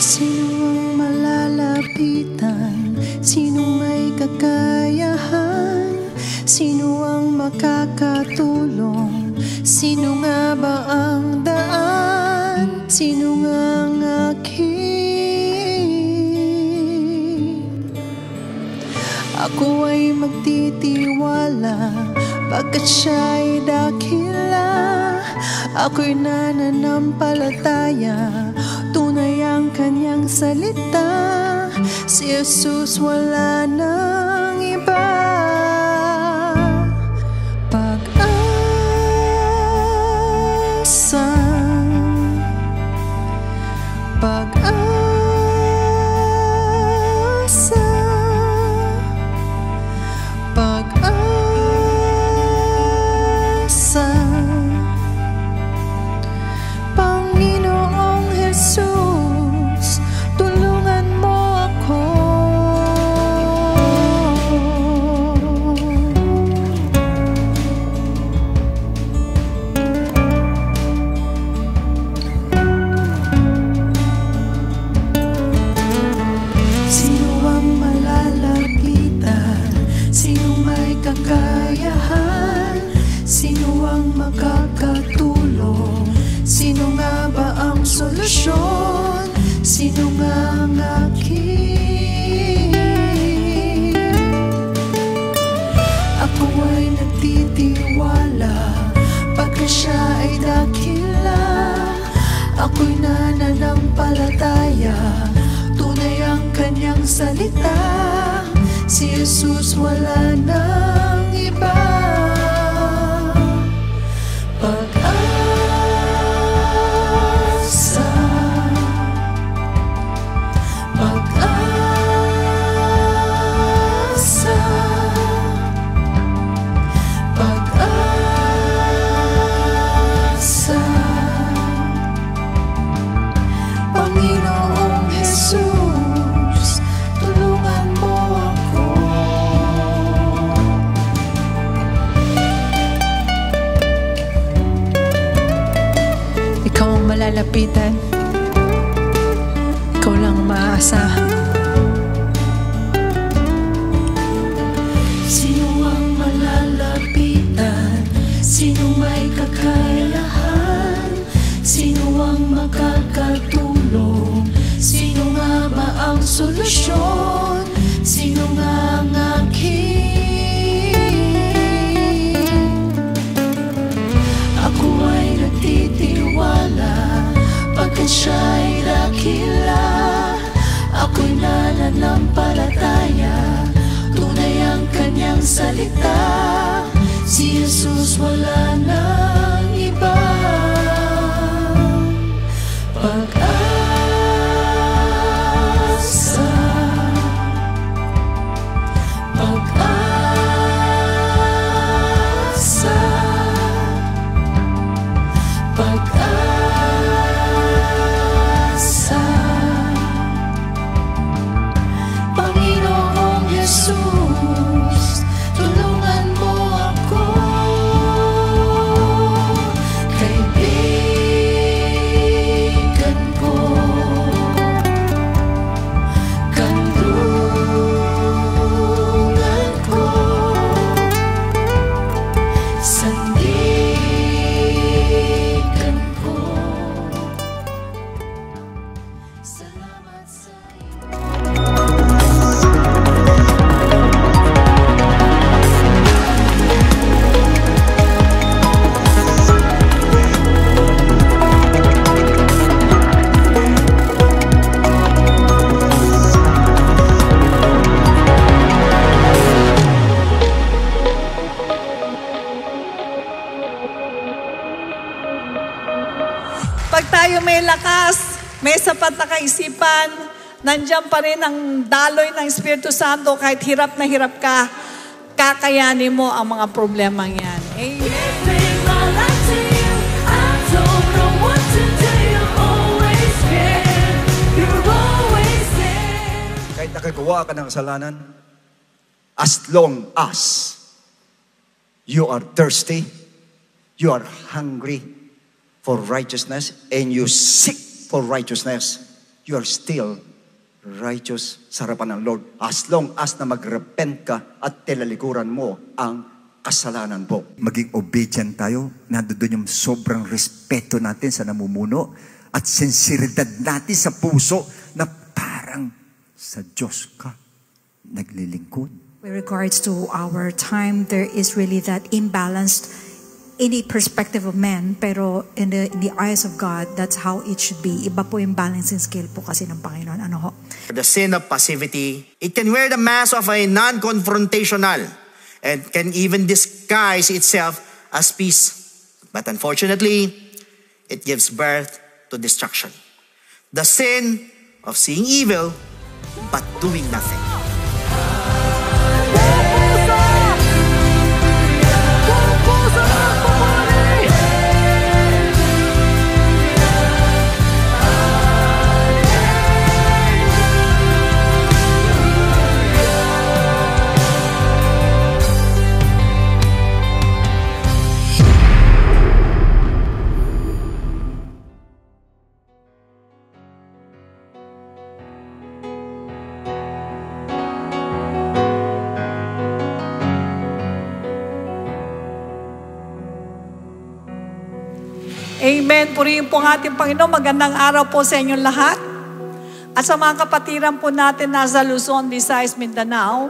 Sino ang malalapitan? Sino may kakayahan? Sino ang makakatulong? Sino nga ba ang daan? Sino nga ang aking? Ako ay magtitiwala pagkat siya'y dakila. Ako'y nananampalataya, tunay ang kanyang salita. Si Jesus wala nang iba. Pag-asa, pag-asa, pag-asa. Panginoong Jesus, tulungan mo ako. Sino ang malalapitan? Sino may kakayahan? Sino ang makakatulong? Sino nga ba ang solusyon? Sino nga ang aking? Ako ay nagtitiwala pagka siya ay dakila. Ako'y nananampalataya, tunay ang kanyang salita. Si Jesus wala nang iba. Pag-asa, pag-asa, pag-asa. Panginoong Jesus, tulungan mo ako. Ikaw ang malalapitan, ikaw lang maaasahan. Sino ang malalapitan? Sino may kakayahan? Sino ang makakatulong? Sino nga ba ang solusyon? Sino nga ang aking? Ako ay nagtitiwala pagkat siya'y dakila. Ako'y nananampalataya, tunay ang kanyang salita. Si Jesus wala nang iba. Pag-asa, pag-asa, pag-asa. Panginoong Jesus, tulungan mo ako. Kaibigan ko, kanlungan ko, sandigan ko. Salamat sa Pag tayo may lakas, may sapat na kaisipan, nandiyan pa rin ang daloy ng Espiritu Santo kahit hirap na hirap ka, kakayanin mo ang mga problemang yan. Amen. Kahit nakagawa ka ng kasalanan, as long as you are thirsty, you are hungry for righteousness, and you seek for righteousness, you are still righteous sa harapan ng Lord. As long as na magrepent ka at tilalikuran mo ang kasalanan po. Maging obedient tayo. Nandoon yung sobrang respeto natin sa namumuno at sinseridad natin sa puso na parang sa Diyos ka naglilingkod. With regards to our time, there is really that imbalance in the perspective of men, pero in the eyes of God, that's how it should be. Iba po yung balancing scale po kasi ng Panginoon. Ano ho? The sin of passivity, it can wear the mask of a non-confrontational and can even disguise itself as peace. But unfortunately, it gives birth to destruction. The sin of seeing evil but doing nothing. Amen. Purihin po ang ating Panginoon. Magandang araw po sa inyong lahat. At sa mga kapatiran po natin nasa Luzon, Visayas, Mindanao,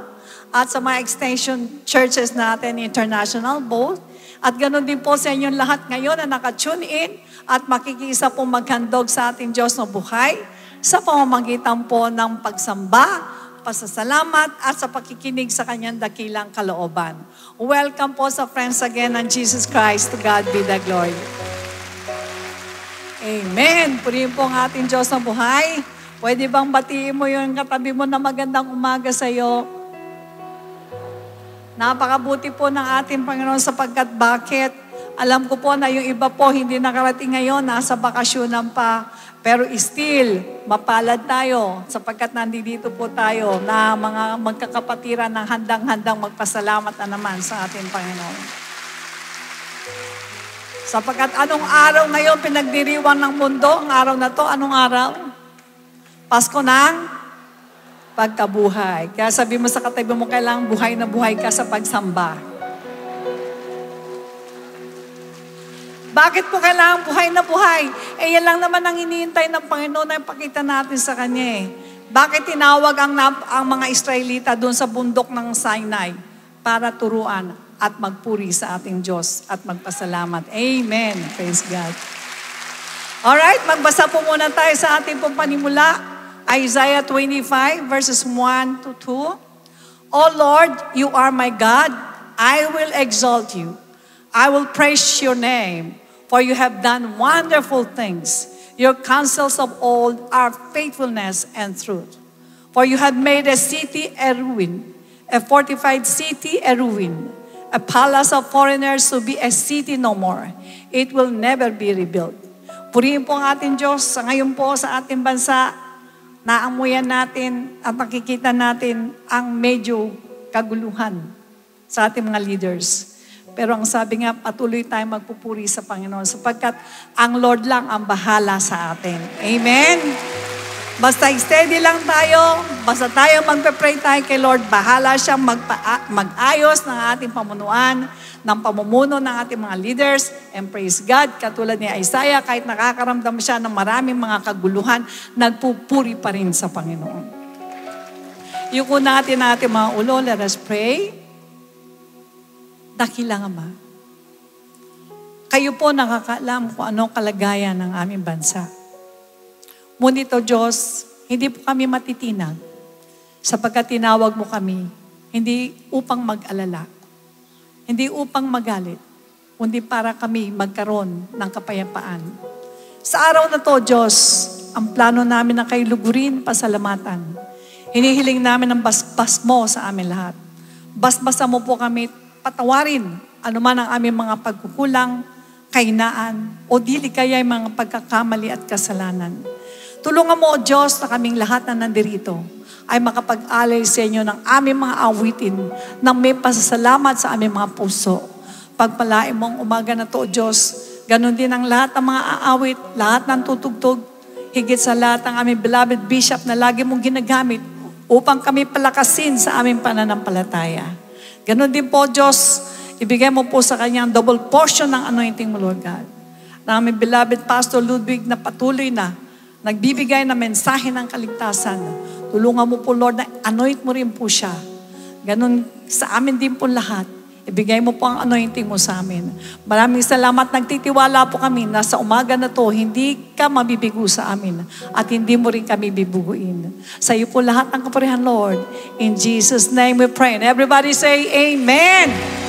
at sa mga extension churches natin, international both. At ganoon din po sa inyong lahat ngayon na naka-tune in at makikisa po maghandog sa ating Diyos na buhay sa pamamagitan po ng pagsamba, pasasalamat, at sa pakikinig sa kanyang dakilang kalooban. Welcome po sa Friends Again ng Jesus Christ. To God be the glory. Amen. Purihin po ang ating Diyos na buhay. Pwede bang batiin mo yung katabi mo na magandang umaga sa iyo? Napakabuti po ng ating Panginoon sapagkat bakit? Alam ko po na yung iba po hindi nakarating ngayon, nasa bakasyonan pa. Pero still, mapalad tayo sapagkat nandito po tayo na mga magkakapatiran ng handang-handang magpasalamat na naman sa ating Panginoon. Sapagkat anong araw ngayon pinagdiriwang ng mundo? Ang araw na to, anong araw? Pasko ng pagkabuhay. Kaya sabi mo sa katabi mo, kailangan buhay na buhay ka sa pagsamba. Bakit po kailangan buhay na buhay? Eh yan lang naman ang iniintay ng Panginoon na ipakita natin sa Kanya eh. Bakit tinawag ang mga Israelita doon sa bundok ng Sinai? Para turuan at magpuri sa ating Diyos at magpasalamat. Amen. Praise God. Alright, magbasa po muna tayo sa ating pong panimula. Isaiah 25 verses 1 to 2. O Lord, you are my God. I will exalt you. I will praise your name, for you have done wonderful things. Your counsels of old are faithfulness and truth. For you have made a city a ruin, a fortified city a ruin, a palace of foreigners to be a city no more. It will never be rebuilt. Purihin po ang ating Diyos sa ngayon po sa ating bansa. Naamuyan natin at nakikita natin ang medyo kaguluhan sa ating mga leaders. Pero ang sabi nga, patuloy tayong magpupuri sa Panginoon sapagkat ang Lord lang ang bahala sa atin. Amen? Basta steady lang tayo, basta tayo magpe-pray tayo kay Lord, bahala siyang mag-ayos ng ating pamunuan, ng pamumuno ng ating mga leaders, and praise God, katulad ni Isaiah, kahit nakakaramdam siya ng maraming mga kaguluhan, nagpupuri pa rin sa Panginoon. Yuko natin ating mga ulo, let us pray. Dakilang Ama, kayo po nakakaalam kung anong kalagayan ng aming bansa. Ngunit o Diyos, hindi po kami matitinag sapagkat tinawag mo kami, hindi upang mag-alala, hindi upang magalit, kundi para kami magkaroon ng kapayapaan. Sa araw na to, Diyos, ang plano namin na kayo lugurin, pasalamatan. Hinihiling namin ang basbas mo sa amin lahat. Basbasa mo po kami, patawarin anuman ang aming mga pagkukulang, kahinaan, o dili kaya yung mga pagkakamali at kasalanan. Tulungan mo, O Diyos, na kaming lahat na nandirito ay makapag-alay sa inyo ng aming mga awitin nang may pasasalamat sa aming mga puso. Pagpalain mo ang umaga na to, O Diyos, ganun din ang lahat ng mga aawit, lahat ng tutugtog, Higit sa lahat ang aming beloved Bishop na lagi mong ginagamit upang kami palakasin sa aming pananampalataya. Ganon din po, Diyos, ibigay mo po sa kanya ang double portion ng anointing mo, Lord God. Na aming beloved Pastor Ludwig na patuloy na nagbibigay na mensahe ng kaligtasan. Tulungan mo po, Lord, na anoint mo rin po siya. Ganon sa amin din po lahat. Ibigay mo po ang anointing mo sa amin. Maraming salamat. Nagtitiwala po kami na sa umaga na to, hindi ka mabibigo sa amin at hindi mo rin kami bibuguin. Sa iyo po lahat ng kapurihan, Lord. In Jesus' name we pray. And everybody say, Amen.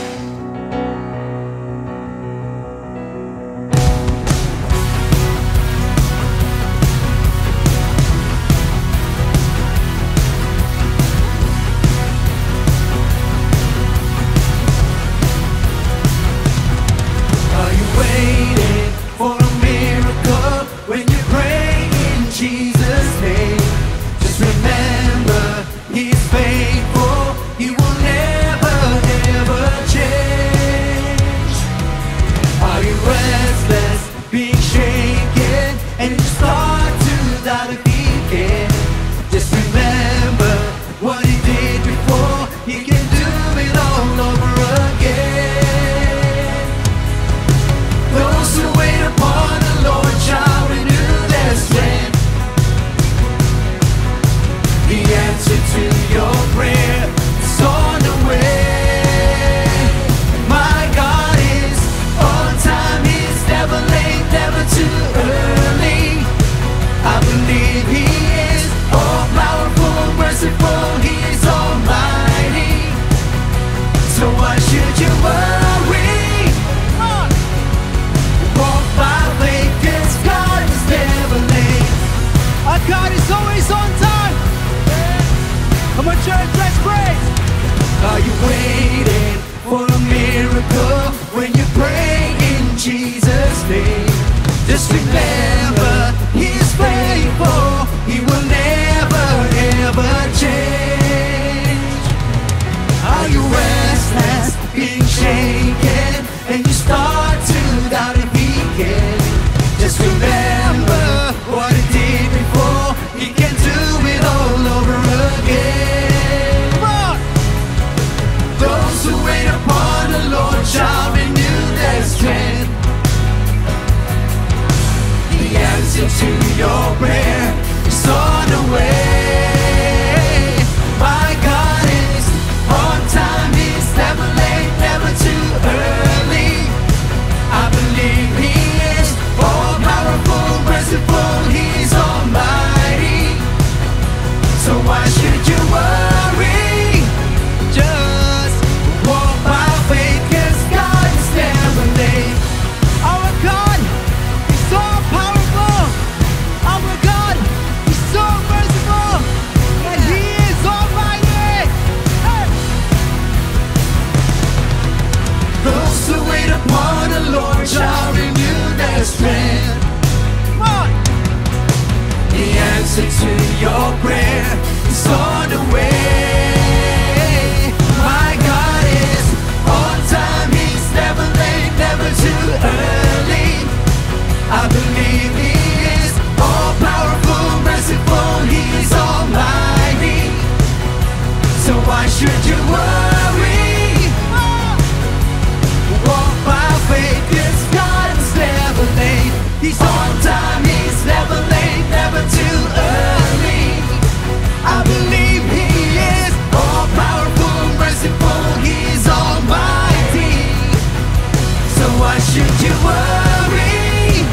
Should you worry?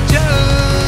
Just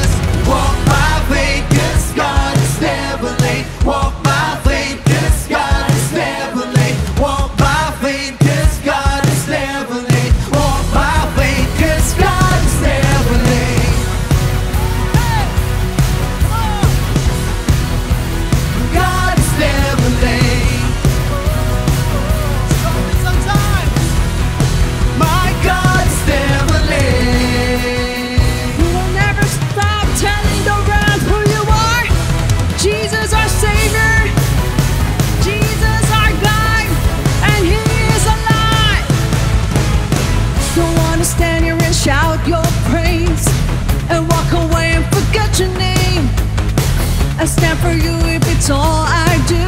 I stand for you if it's all I do.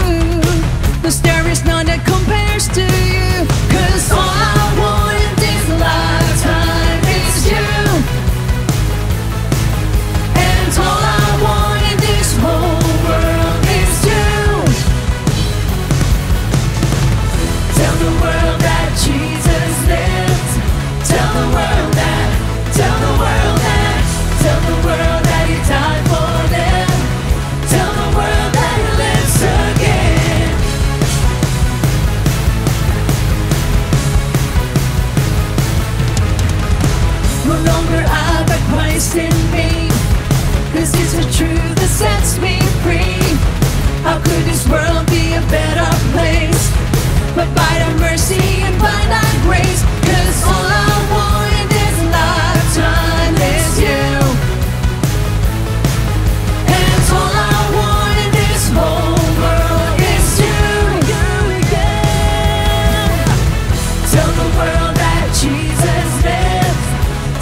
'Cause there is none that compares to you. 'Cause all I want in this lifetime is you. And all I want in this whole world is you. Tell the world that Jesus lives. Tell the world that, tell the world that, tell the world that He died for them. Tell the world that He lives again. No longer I, but Christ in me. 'Cause it's the truth that sets me free. How could this world be a better place? But by thy mercy and by thy grace. 'Cause all I want in this lifetime is you. And all I want in this whole world is you. Tell the world that Jesus lives.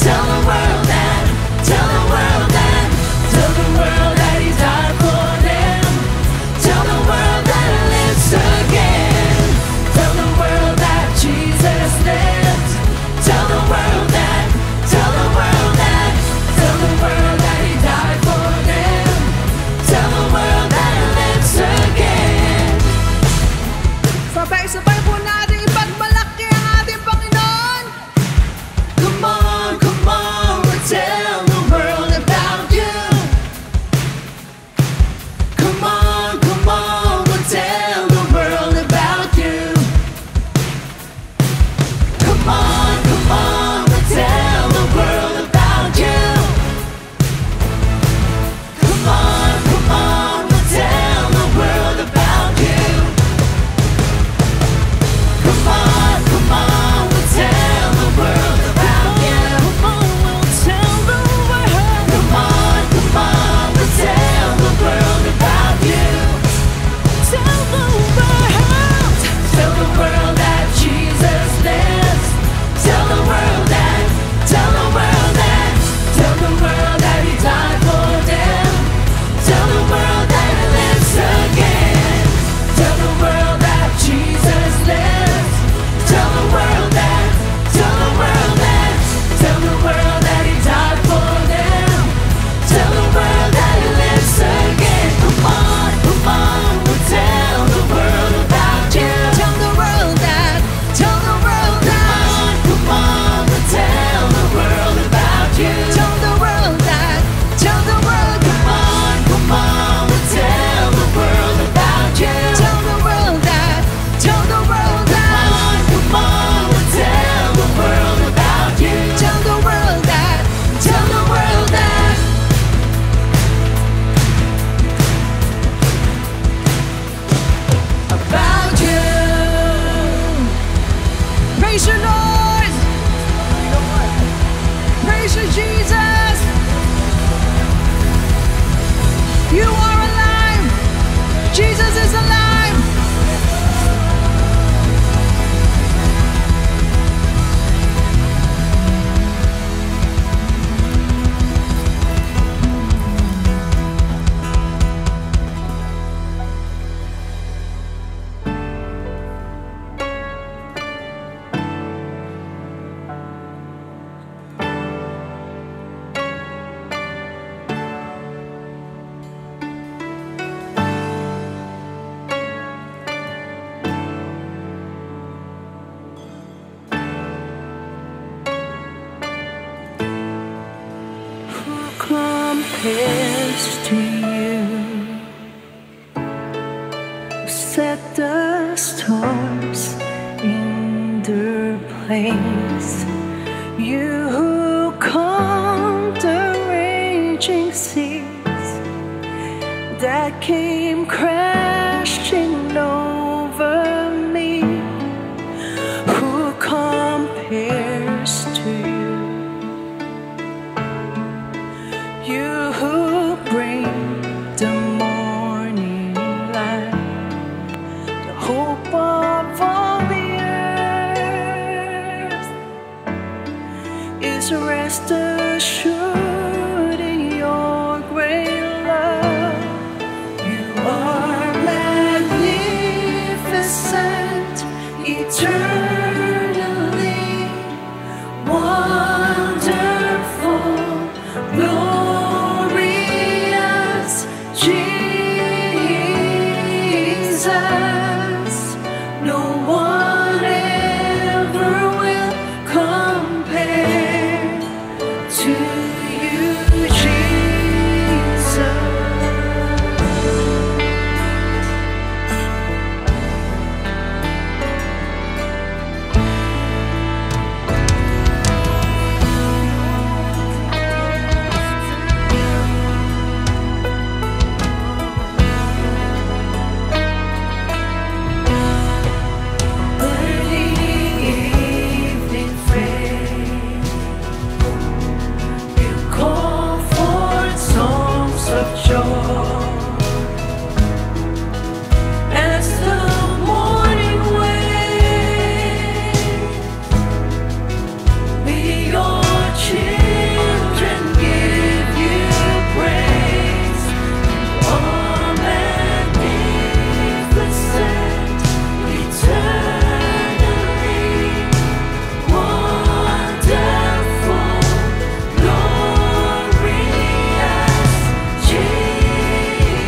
Tell the world that, tell the world that, tell the world that He died for them. Tell the world that He lives again. Tell the world that Jesus lives. Tell the world that, tell the world that, tell the world that He died for them. Tell the world that He lives again. Sabay-sabay po natin ipagmalaki ang ating Panginoon. Come on, we'll tell the world about you. Come on, we'll tell the world about you. Come on, we'll tell the world about you. Come on, we'll tell the world about you. Come on, we'll tell the world about you. Come on, we'll tell the world. Come on, we'll tell the world about you. Tell the world. Tell the world that Jesus lives. Tell the world that, tell the world that, tell the world that He died for them. Tell the world that He lives again. Tell the world that Jesus lives. Tell the world that, tell the world that, tell the world that He died for them. Tell the world that He lives again. Come on, we'll tell the world about you. Tell the world that, tell the world that. Come on, we'll tell the world about you. Tell the world that, tell the world that. Come on, we'll tell the world about you. Tell the world that, tell the world that. Come on, we'll tell the world about you. Tell the world that, tell the world that. About you. Praise your Lord. Praise you, Jesus. You are alive. Jesus is alive. Compares to you, set the stars in their place. You who calmed the raging seas that came crashing over me. Who compares to you? You who bring the morning light, the hope of all the earth, is rest assured in your great love. Jesus. No one ever will compare to you, Jesus. Burning evening flame, you call forth songs of joy. As the morning waves, we your children give you praise. Oh, magnificent, eternally wonderful, glorious Jesus.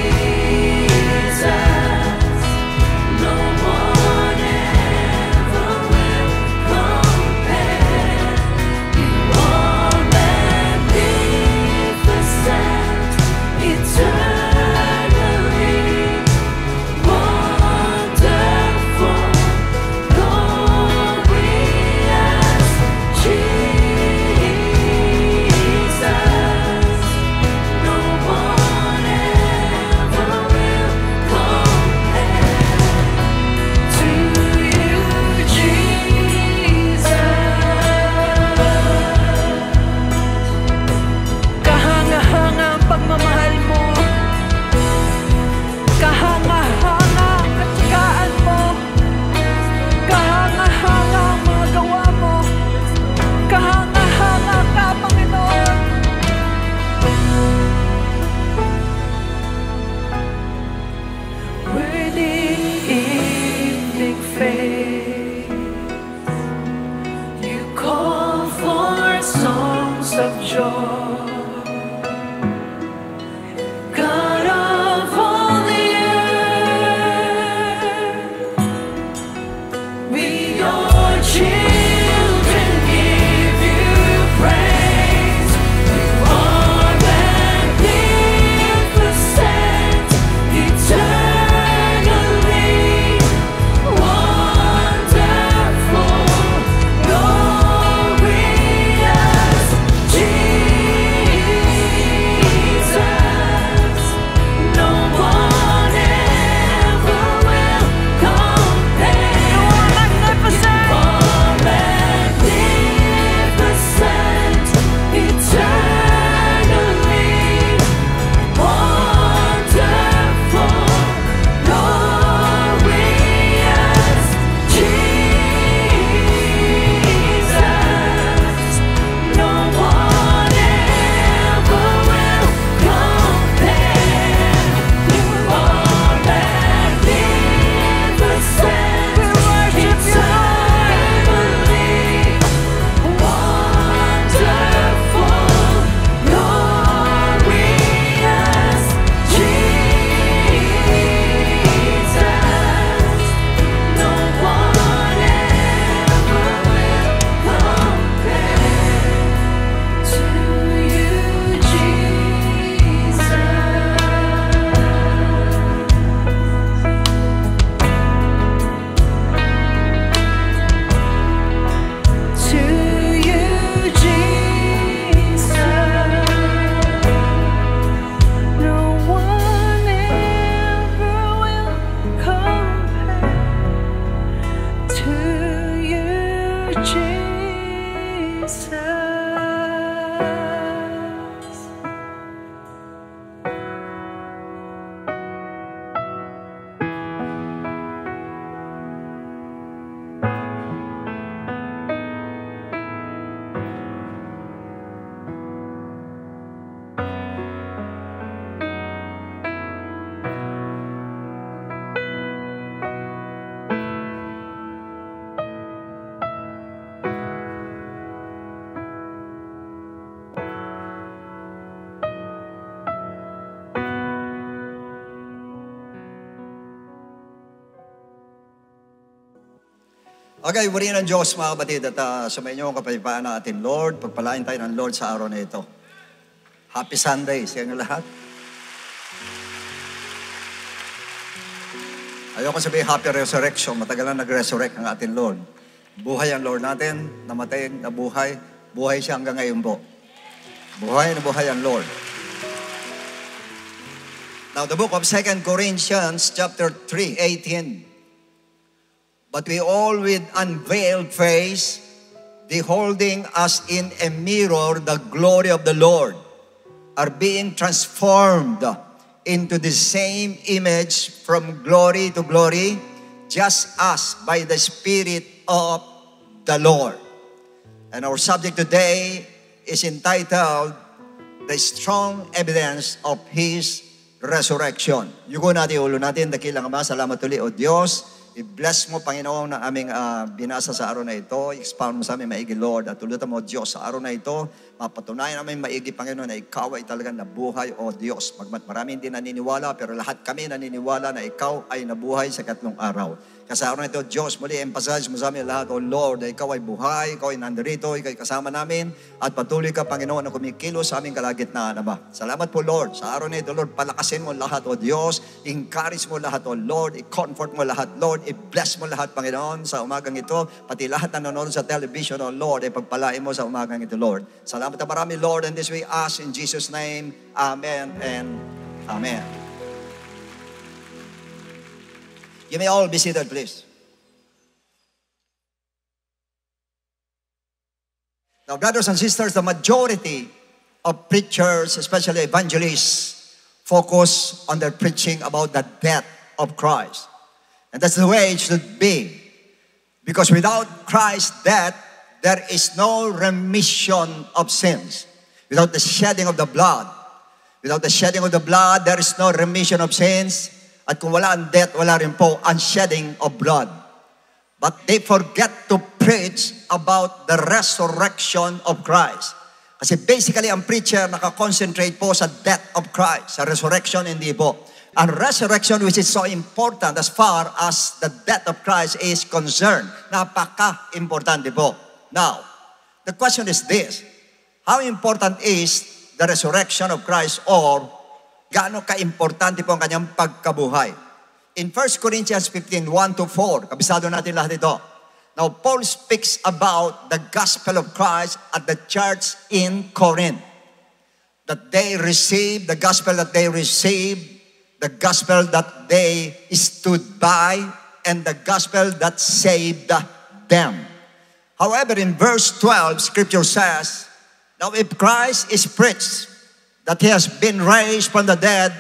Okay, purihin ng Diyos mga kapatid at sumayin niyo ang kapayapaan ng ating Lord. Pagpalain tayo ng Lord sa araw na ito. Happy Sunday sa inyo lahat. Ayoko sabihin happy resurrection. Matagal na nag-resurrect ang ating Lord. Buhay ang Lord natin, namatay na buhay. Buhay siya hanggang ngayon po. Buhay na buhay ang Lord. Now, the book of 2 Corinthians chapter 3:18. But we all with unveiled face, beholding as in a mirror the glory of the Lord, are being transformed into the same image from glory to glory, just as by the Spirit of the Lord. And our subject today is entitled, The Strong Evidence of His Resurrection. Yuko natin, ulo natin, dakilang Ama, salamat ulit o Diyos. I-bless mo, Panginoon, na aming binasa sa araw na ito. I-expound mo sa aming maigi, Lord. At tulutan mo, Diyos, sa araw na ito, mapatunayan namin maigi, Panginoon, na ikaw ay talagang nabuhay, o Diyos. Maraming hindi naniniwala, pero lahat kami naniniwala na ikaw ay nabuhay sa katlong araw. Kasi sa araw na ito, Diyos, muli emphasize mo sa amin lahat, O Lord, na ikaw ay buhay, ikaw ay nandirito, ikaw ay kasama namin, at patuloy ka, Panginoon, na kumikilos sa aming kalagitnaan, Ama. Salamat po, Lord. Sa araw na ito, Lord, palakasin mo lahat, O Diyos. Encourage mo lahat, O Lord. I-comfort mo lahat, Lord. I-bless mo lahat, Panginoon, sa umagang ito. Pati lahat na nanonood sa television, O Lord, ay pagpalain mo sa umagang ito, Lord. Salamat na marami, Lord, and this we ask in Jesus' name. Amen and Amen. You may all be seated, please. Now, brothers and sisters, the majority of preachers, especially evangelists, focus on their preaching about the death of Christ. And that's the way it should be. Because without Christ's death, there is no remission of sins. Without the shedding of the blood, there is no remission of sins. At kung wala ang death, wala rin po ang shedding of blood. But they forget to preach about the resurrection of Christ. Kasi basically, ang preacher nakakonsentrate po sa death of Christ. Sa resurrection, hindi po. Ang resurrection, which is so important as far as the death of Christ is concerned, napaka-importante po. Now, the question is this: how important is the resurrection of Christ, or gaano ka-importante po ang kanyang pagkabuhay? In 1 Corinthians 15, 1-4, kabisado natin lahat ito. Now, Paul speaks about the gospel of Christ at the church in Corinth. That they received, the gospel that they received, the gospel that they stood by, and the gospel that saved them. However, in verse 12, Scripture says, now if Christ is preached that He has been raised from the dead,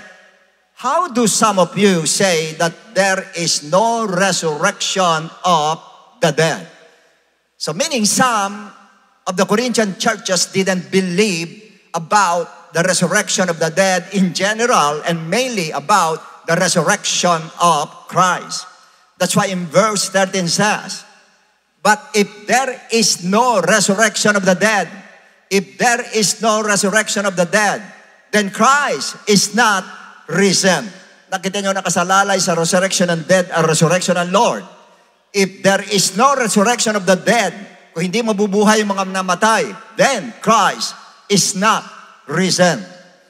how do some of you say that there is no resurrection of the dead? So meaning some of the Corinthian churches didn't believe about the resurrection of the dead in general, and mainly about the resurrection of Christ. That's why in verse 13 says, but if there is no resurrection of the dead, then Christ is not risen. Nakita nyo nakasalalay sa resurrection ng dead ang resurrection ng Lord. If there is no resurrection of the dead, kung hindi mabubuhay yung mga namatay, then Christ is not risen.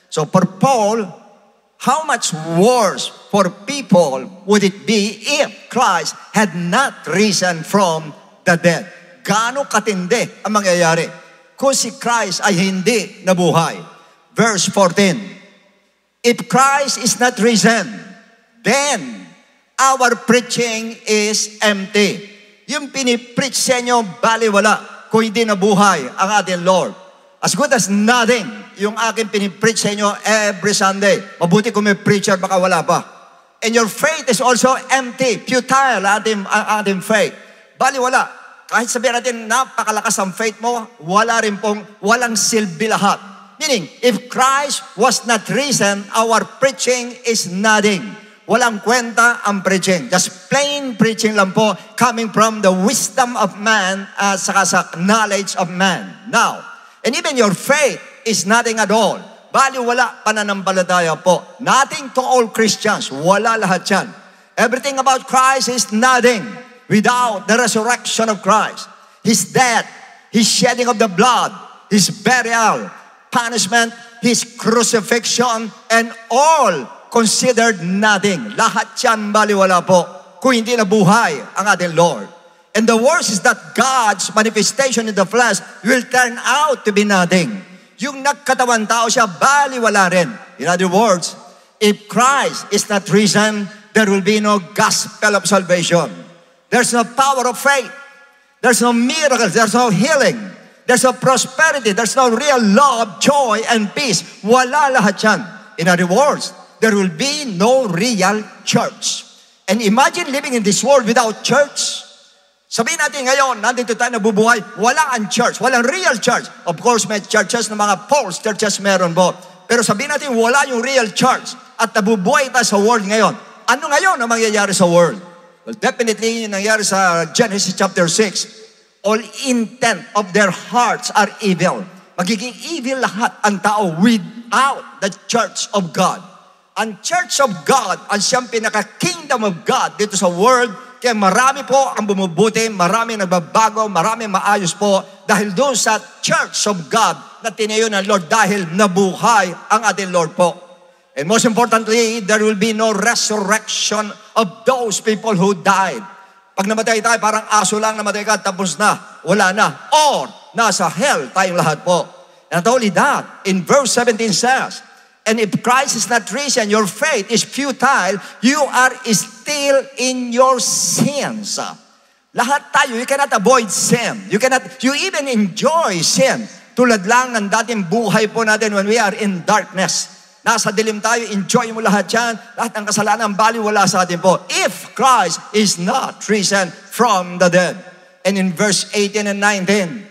So for Paul, how much worse for people would it be if Christ had not risen from the dead? Gaano katindi ang mangyayari kung si Christ ay hindi nabuhay? Verse 14, if Christ is not risen, then our preaching is empty. Yung pinipreach sa inyo, baliwala kung hindi nabuhay ang ating Lord. As good as nothing yung aking pinipreach sa inyo every Sunday. Mabuti kung may preacher, baka wala pa. And your faith is also empty, futile ating faith. Baliwala. Kahit sabihin natin, napakalakas ang faith mo, walang silbi lahat. Meaning, if Christ was not risen, our preaching is nothing. Walang kwenta ang preaching. Just plain preaching lang po, coming from the wisdom of man at saka sa knowledge of man. Now, and even your faith is nothing at all. Baliwala pananampalataya po. Nothing to all Christians. Wala lahat yan. Everything about Christ is nothing. without the resurrection of Christ, His death, His shedding of the blood, His burial, punishment, His crucifixion, and all considered nothing. Lahat yan baliwala po kung hindi nabuhay ang ating Lord. And the worst is that God's manifestation in the flesh will turn out to be nothing. Yung nagkatawan tao siya, baliwala rin. In other words, if Christ is not risen, there will be no gospel of salvation. There's no power of faith. There's no miracles. There's no healing. There's no prosperity. There's no real love, joy, and peace. Wala lahat yan. In other words, there will be no real church. And imagine living in this world without church. Sabihin natin ngayon, nandito tayo nabubuhay, wala ang church, walang real church. Of course, may churches na mga false churches meron po. Pero sabihin natin, wala yung real church at nabubuhay tayo sa world ngayon. Ano ngayon ang mangyayari sa world? Well, definitely yung nangyari sa Genesis chapter 6. All intent of their hearts are evil. Magiging evil lahat ang tao without the church of God. Ang church of God, ang siyang pinaka-kingdom of God dito sa world. Kaya marami po ang bumubuti, marami nagbabago, marami maayos po dahil doon sa church of God na tinayo ng Lord dahil nabuhay ang ating Lord po. And most importantly, there will be no resurrection of those people who died. Pag namatay tayo, parang aso lang namatay ka, tapos na, wala na. Or, nasa hell tayong lahat po. And not only that, in verse 17 says, and if Christ is not risen, your faith is futile, you are still in your sins. Lahat tayo, you cannot avoid sin. You even enjoy sin. Tulad lang ng dating buhay po natin when we are in darkness. Nasa dilim tayo, enjoy mo lahat yan. Lahat ng kasalanan, baliwala sa atin po. If Christ is not risen from the dead. And in verse 18 and 19,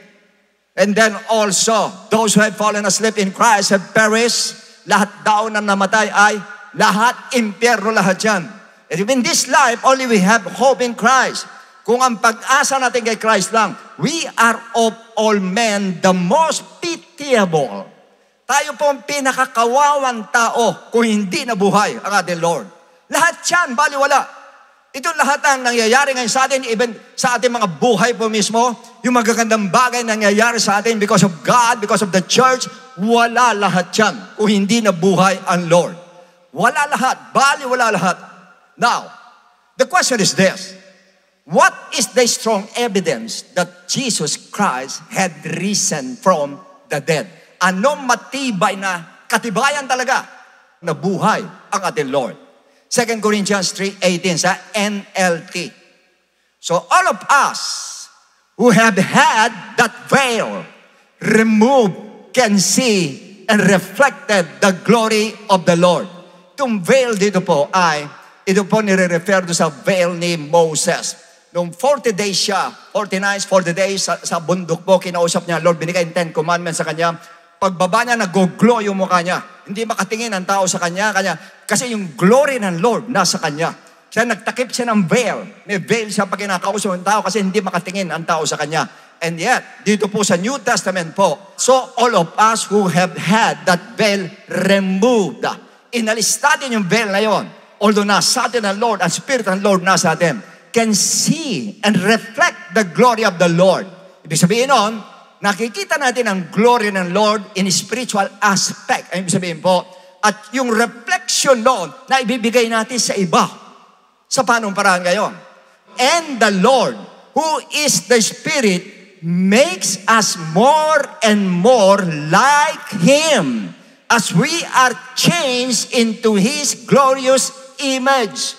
and then also, those who have fallen asleep in Christ have perished. Lahat daw na namatay ay lahat impyerno lahat yan. And in this life, only we have hope in Christ. Kung ang pag-asa natin kay Christ lang, we are of all men the most pitiable. Tayo po ang pinakakawawang tao kung hindi nabuhay ang ating Lord. Lahat yan, baliwala. Ito lahat ang nangyayari ngayon sa atin, even sa ating mga buhay po mismo, yung magagandang bagay nangyayari sa atin because of God, because of the church, wala lahat yan kung hindi nabuhay ang Lord. Wala lahat, baliwala lahat. Now, the question is this. What is the strong evidence that Jesus Christ had risen from the dead? Anong matibay na katibayan talaga na buhay ang ating Lord? 2 Corinthians 3:18 sa NLT. So all of us who have had that veil removed can see and reflected the glory of the Lord. Itong veil dito po ay, ito po nire-refer do sa veil ni Moses. Noong 40 days siya, 40 days sa bundok po, kinausap niya, Lord, binigay yung 10 commandments sa kanya. Pagbaba niya, nag-glow yung mukha niya. Hindi makatingin ang tao sa kanya. Kasi yung glory ng Lord nasa kanya. Siya nagtakip siya ng veil. May veil siya pag kinakausap ng tao kasi hindi makatingin ang tao sa kanya. And yet, dito po sa New Testament po, so all of us who have had that veil removed, inalis natin yung veil na yon. Although nasa atin ang Lord, ang Spirit ng Lord nasa atin, can see and reflect the glory of the Lord. Ibig sabihin nun, nakikita natin ang glory ng Lord in spiritual aspect. Ay, ibig sabihin po, at yung reflection noon na ibibigay natin sa iba. Sa panong paraan ngayon. And the Lord, who is the Spirit, makes us more and more like Him as we are changed into His glorious image.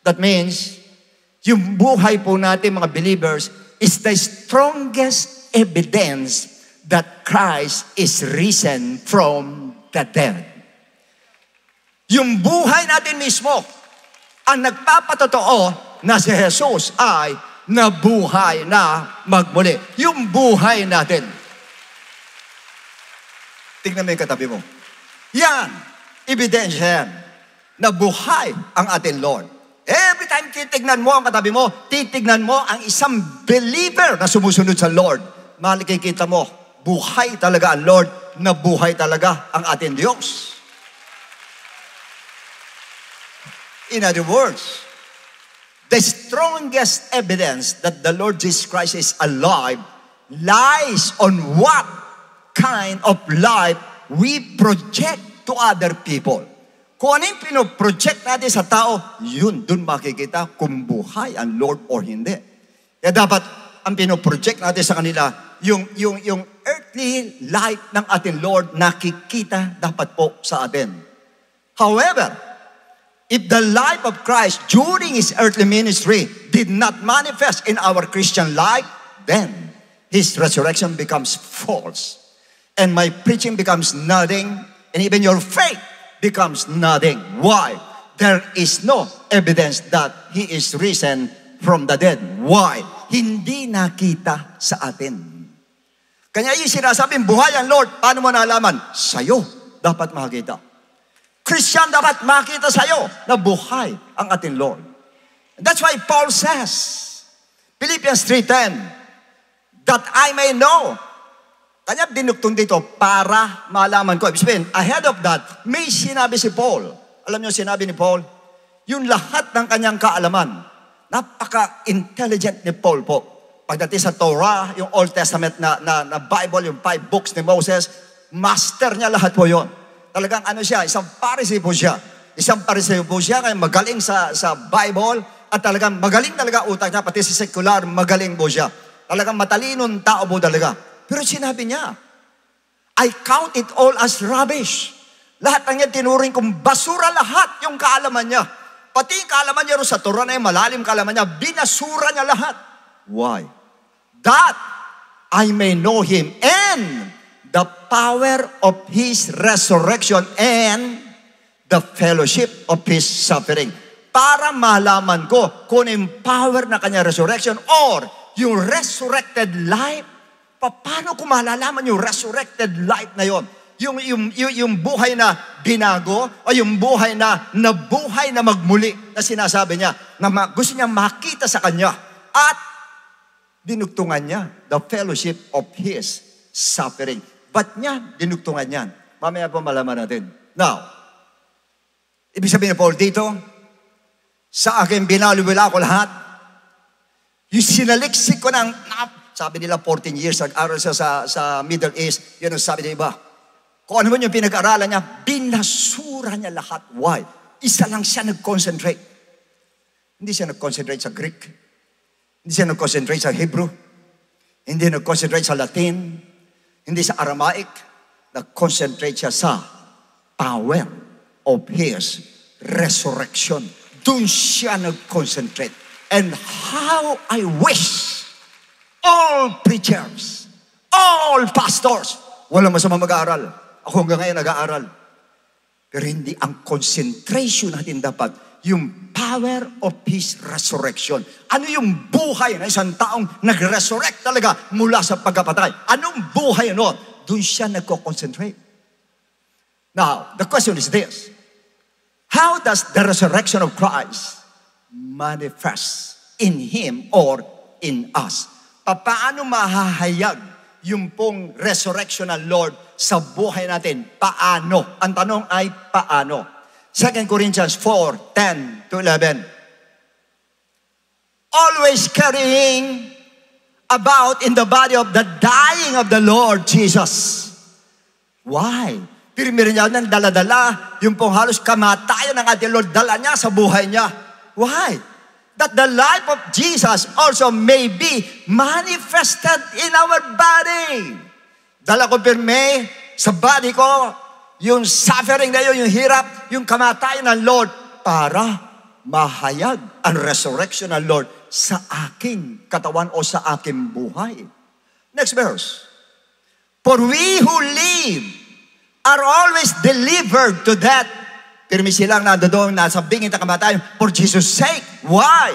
That means, yung buhay po natin mga believers is the strongest evidence that Christ is risen from the dead. Yung buhay natin mismo ang nagpapatotoo na si Jesus ay nabuhay na magmuli. Yung buhay natin. Tingnan mo yung katabi mo. Yan, ebidensya yan. Nabuhay ang ating Lord. Every time titignan mo ang katabi mo, titignan mo ang isang believer na sumusunod sa Lord. Makikita mo, buhay talaga ang Lord, nabuhay talaga ang ating Diyos. In other words, The strongest evidence that the Lord Jesus Christ is alive lies on what kind of life we project to other people. Kung ano yung pinoproject natin sa tao, yun, dun makikita kung buhay ang Lord or hindi. Kaya dapat ang pinoproject natin sa kanila, yung earthly life ng ating Lord, nakikita dapat po sa atin. However, if the life of Christ during His earthly ministry did not manifest in our Christian life, then His resurrection becomes false. And my preaching becomes nothing, and even your faith becomes nothing. Why? There is no evidence that He is risen from the dead. Why? Hindi nakita sa atin. Kanya yung sinasabing, buhay ang Lord. Paano mo nalaman? Sa'yo dapat makita. Christian, dapat makita sa'yo na buhay ang ating Lord. And that's why Paul says, Philippians 3:10, that I may know. Kanya dinugtong dito, para malaman ko. Ibig sabihin, ahead of that, may sinabi si Paul. Alam niyo sinabi ni Paul? Yung lahat ng kanyang kaalaman, napaka-intelligent ni Paul po. Pagdating sa Torah, yung Old Testament na Bible, yung 5 books ni Moses, master niya lahat po yun. Talagang ano siya, isang Pharisee po siya. Isang Pharisee po siya, kaya magaling sa Bible, at talagang magaling talaga utak niya, pati sa secular, magaling po siya. Talagang matalinong tao po talaga. Pero sinabi niya, I count it all as rubbish. Lahat ng yan tinuring kong basura lahat yung kaalaman niya. Pati yung kaalaman niya rin sa Torah na yung malalim kaalaman niya, binasura niya lahat. Why? That I may know Him and the power of His resurrection and the fellowship of His suffering. Para malaman ko kung yung power na kanya resurrection or yung resurrected life. Paano ko malalaman yung resurrected life na yon? Yung buhay na binago o yung buhay na nabuhay na magmuli na sinasabi niya na gusto niya makita sa kanya at dinugtungan niya the fellowship of His suffering. Ba't niya dinugtungan yan? Mamaya po malaman natin. Now, ibig sabihin ni Paul dito, sa akin binaliwala ko lahat. Yung sinaliksik ko ng sabi nila 14 years nag-aral siya sa Middle East. Yun ang sabi ng iba. Kung ano man yung pinag-aralan niya, binasura niya lahat. Why? Isa lang siya nag-concentrate. Hindi siya nag-concentrate sa Greek. Hindi siya nag-concentrate sa Hebrew. Hindi nag-concentrate sa Latin. Hindi sa Aramaic. Nag-concentrate siya sa power of His resurrection. Doon siya nag-concentrate. And how I wish all preachers, all pastors, walang masama mag-aaral. Ako hanggang ngayon nag-aaral. Pero hindi ang concentration natin dapat yung power of His resurrection. Ano yung buhay na isang taong nag-resurrect talaga mula sa pagkapatay? Anong buhay ano? Doon siya nagko-concentrate. Now, the question is this. How does the resurrection of Christ manifest in Him or in us? Paano mahahayag yung pong resurrection ng Lord sa buhay natin? Paano? Ang tanong ay paano? 2 Corinthians 4:10-11. Always carrying about in the body of the dying of the Lord Jesus. Why? Pirmi niya ng dala-dala, yung pong halos kamatayan ng ating Lord, dala niya sa buhay niya. Why? That the life of Jesus also may be manifested in our body. Dala ko pirme sa body ko, yung suffering na yun, yung hirap, yung kamatayan ng Lord, para mahayag ang resurrection ng Lord sa aking katawan o sa aking buhay. Next verse. For we who live are always delivered to death. Pirmi silang nandoon, nasa bingit na kamatayan for Jesus' sake. Why?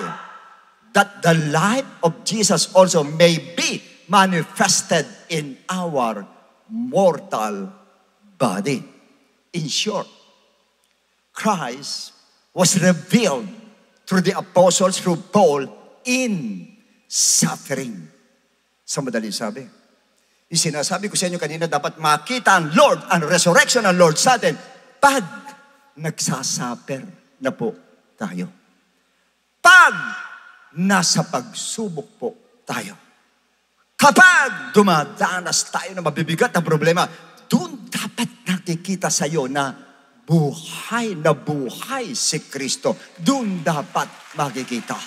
That the life of Jesus also may be manifested in our mortal body. In short, Christ was revealed through the apostles, through Paul, in suffering. Sa madaling sabi, yung sinasabi ko sa inyo kanina, dapat makita ang Lord, ang resurrection ng Lord sa atin, pag nagsasuffer na po tayo. Pag kapag nasa pagsubok po tayo. Kapag dumadanas tayo ng mabibigat na problema, doon dapat nakikita sa iyo na buhay si Kristo. Doon dapat makikita.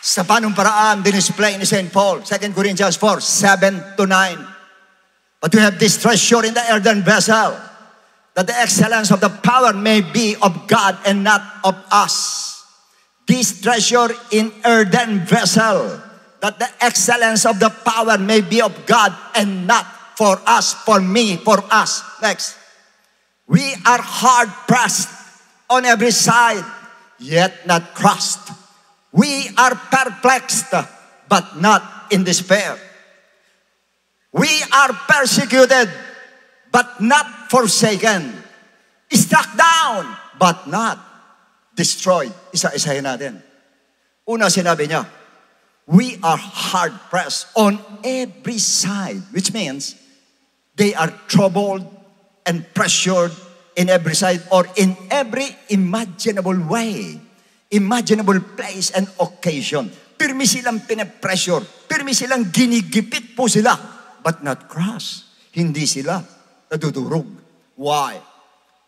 Sa panong paraan, dinisplay ni St. Paul, 2 Corinthians 4, 7-9. But we have this treasure in the earthen vessel, that the excellence of the power may be of God and not of us. This treasure in earthen vessel, that the excellence of the power may be of God and not for us, for me, for us. Next. We are hard pressed on every side, yet not crushed. We are perplexed, but not in despair. We are persecuted, but not forsaken. Struck down, but not destroyed. Isa-isahin natin. Una sinabi niya, we are hard-pressed on every side, which means they are troubled and pressured in every side or in every imaginable way, imaginable place and occasion. Pirmi silang pinapressure, pirmi silang ginigipit po sila, but not crushed. Hindi sila nadudurog. Why?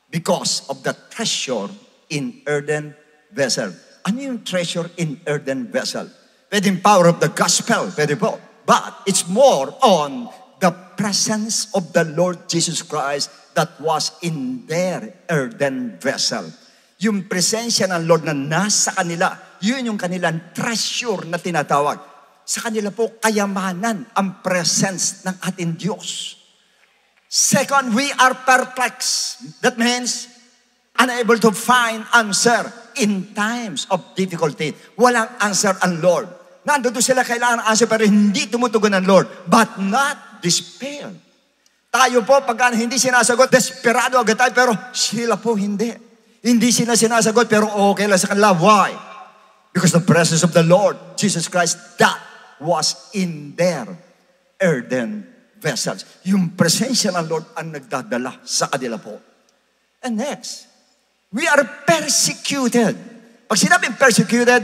Because of the treasure in earthen vessel. Ano yung treasure in earthen vessel? Pwede yung power of the gospel, pwede po. But it's more on the presence of the Lord Jesus Christ that was in their earthen vessel. Yung presensya ng Lord na nasa kanila, yun yung kanilang treasure na tinatawag. Sa kanila po, kayamanan ang presence ng ating Diyos. Second, we are perplexed. That means, unable to find answer in times of difficulty. Walang answer ang Lord. Nandito sila kailangan ng answer pero hindi tumutugon ng Lord. But not despair. Tayo po, pag hindi sinasagot, desperado agad tayo, pero sila po hindi. Hindi sila sinasagot, pero okay lang sa kanila. Why? Because the presence of the Lord, Jesus Christ, that was in their earthen vessels. Yung presensya ng Lord ang nagdadala sa kanila po. And next, we are persecuted. Pag sinabing persecuted,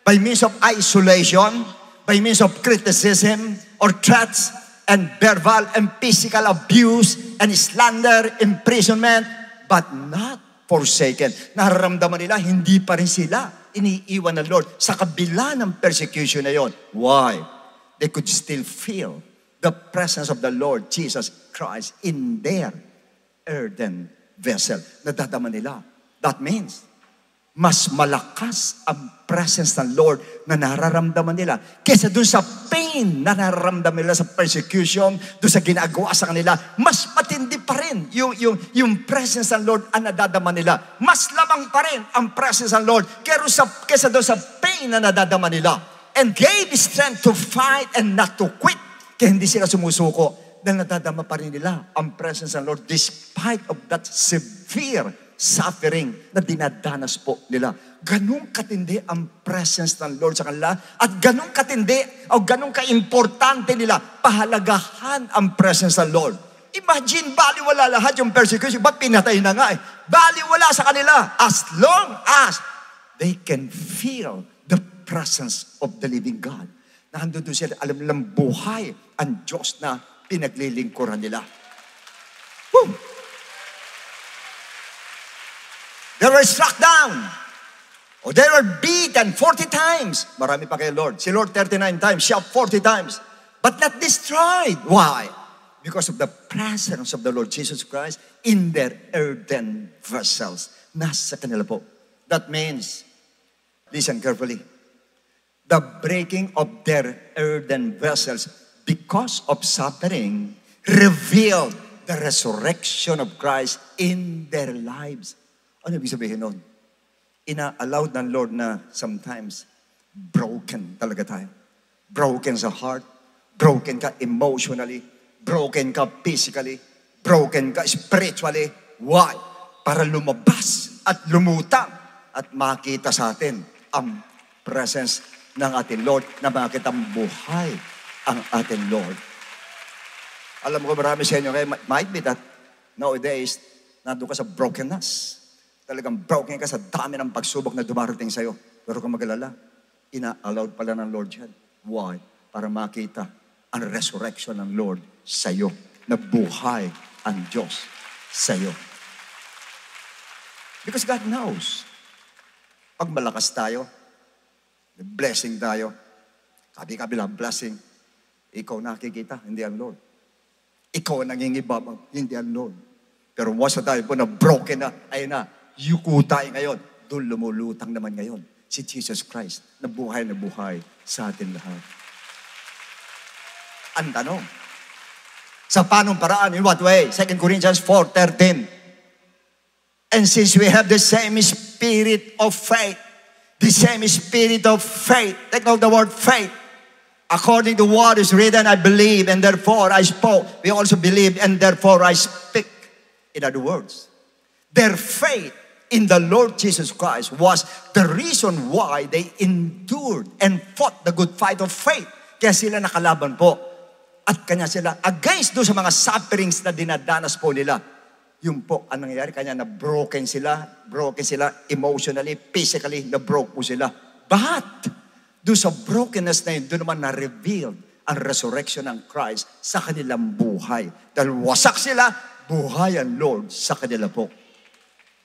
by means of isolation, by means of criticism, or threats, and verbal and physical abuse, and slander, imprisonment, but not forsaken. Nararamdaman nila, hindi pa rin sila iniiwan ng Lord sa kabila ng persecution na yon. Why? They could still feel the presence of the Lord Jesus Christ in their earthen vessel. Nadadama nila. That means, mas malakas ang presence ng Lord na nararamdaman nila kesa dun sa pain na nararamdaman nila sa persecution, dun sa ginagawa sa kanila. Mas matindi pa rin yung presence ng Lord ang nadadama nila. Mas lamang pa rin ang presence ng Lord kesa dun sa pain na nadadama nila. And gave strength to fight and not to quit. Kaya hindi sila sumusuko dahil nadadama pa rin nila ang presence ng Lord despite of that severe suffering na dinadanas po nila. Ganun katindi ang presence ng Lord sa kanila at ganun katindi o ganun kaimportante nila pahalagahan ang presence ng Lord. Imagine, baliwala lahat yung persecution. Ba't pinatay na nga eh? Baliwala sa kanila as long as they can feel the presence of the living God. Nandun doon sila, alam nilang buhay ang Diyos na pinaglilingkuran nila. Woo! They were struck down. Or they were beaten 40 times. Marami pa kay Lord. Si Lord 39 times, siya 40 times. But not destroyed. Why? Because of the presence of the Lord Jesus Christ in their earthen vessels. Nasa kanila po. That means, listen carefully, the breaking of their earthen vessels because of suffering revealed the resurrection of Christ in their lives. Ano ibig sabihin nun? Ina-allowed ng Lord na sometimes broken talaga tayo. Broken sa heart, broken ka emotionally, broken ka physically, broken ka spiritually. Why? Para lumabas at lumutang at makita sa atin ang presence ng ating Lord, na makita ang buhay ang ating Lord. Alam ko marami sa inyo, might be that nowadays, nandun ka sa brokenness. Talagang broken ka sa dami ng pagsubok na dumarating sa'yo. Pero kung mag-alala, ina-allowed pala ng Lord yan. Why? Para makita ang resurrection ng Lord sa iyo. Nabuhay ang Diyos sa iyo. Because God knows. Pag malakas tayo, blessing tayo, kabi-kabilang blessing, ikaw nakikita, hindi ang Lord. Ikaw ang nangingibabang, hindi ang Lord. Pero once na tayo po na broken na, ayun na, yuko tayo ngayon. Doon lumulutang naman ngayon si Jesus Christ na buhay sa atin lahat. Ang tanong, sa panong paraan, in what way? 2 Corinthians 4:13. And since we have the same spirit of faith, take note the word faith. According to what is written, I believe, and therefore I spoke. We also believe, and therefore I speak. In other words, their faith in the Lord Jesus Christ was the reason why they endured and fought the good fight of faith. Kaya sila nakalaban po. At kanya sila, against doon sa mga sufferings na dinadanas po nila, yun po ang nangyayari. Kanya na broken sila emotionally, physically, na-broke po sila. But, doon sa brokenness na yun, doon naman na-revealed ang resurrection ng Christ sa kanilang buhay. Dahil wasak sila, buhay ang Lord sa kanila po.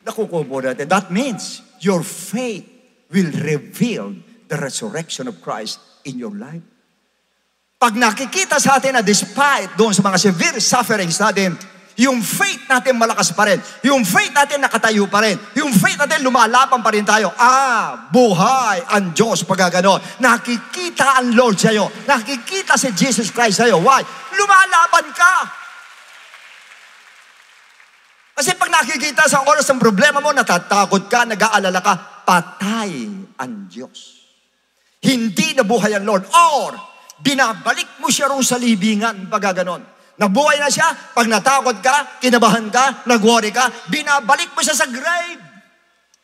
Nakukupo natin. That means your faith will reveal the resurrection of Christ in your life. Pag nakikita sa atin na despite doon sa mga severe sufferings natin, yung faith natin malakas pa rin. Yung faith natin nakatayo pa rin. Yung faith natin lumalaban pa rin tayo. Buhay ang Diyos pag gano'n. Nakikita ang Lord sa iyo. Nakikita si Jesus Christ sa iyo. Why? Lumalaban ka. Kasi pag nakikita sa oras ng problema mo, natatakot ka, nag-aalala ka, patay ang Diyos. Hindi nabuhay ang Lord. Or, binabalik mo siya roon sa libingan, pag gano'n. Nabuhay na siya, pag natakot ka, kinabahan ka, nag-worry ka, binabalik mo siya sa grave.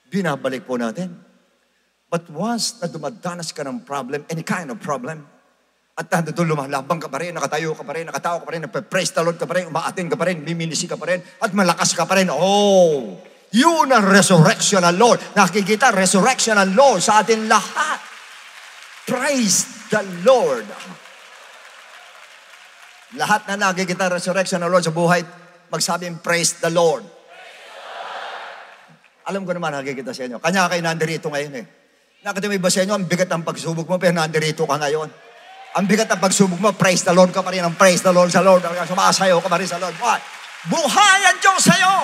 Binabalik po natin. But once na dumadanas ka ng problem, any kind of problem, at doon lumalabang ka pa rin, nakatayo ka pa rin, nakatawa ka pa rin, nagpe-praise the Lord ka pa rin, umaating ka pa rin, miminisi ka pa rin, at malakas ka pa rin. Oh, yun ang resurrection ng Lord. Nakikita, resurrection ng Lord sa atin lahat. Praise the Lord. Lahat na nakikita resurrection ng Lord sa buhay, magsabing, praise the Lord. Alam ko naman nakikita sa inyo. Kanya kayo nandirito ngayon eh. Nakita mo iba sa inyo, ang bigat ng pagsubok mo, pero nandirito ka ngayon. Ang bigat ng pagsubok mo, praise the Lord ka pa rin, ang praise the Lord sa Lord, sumasayaw ka pa rin sa Lord. What? Buhay ang Diyos sa'yo.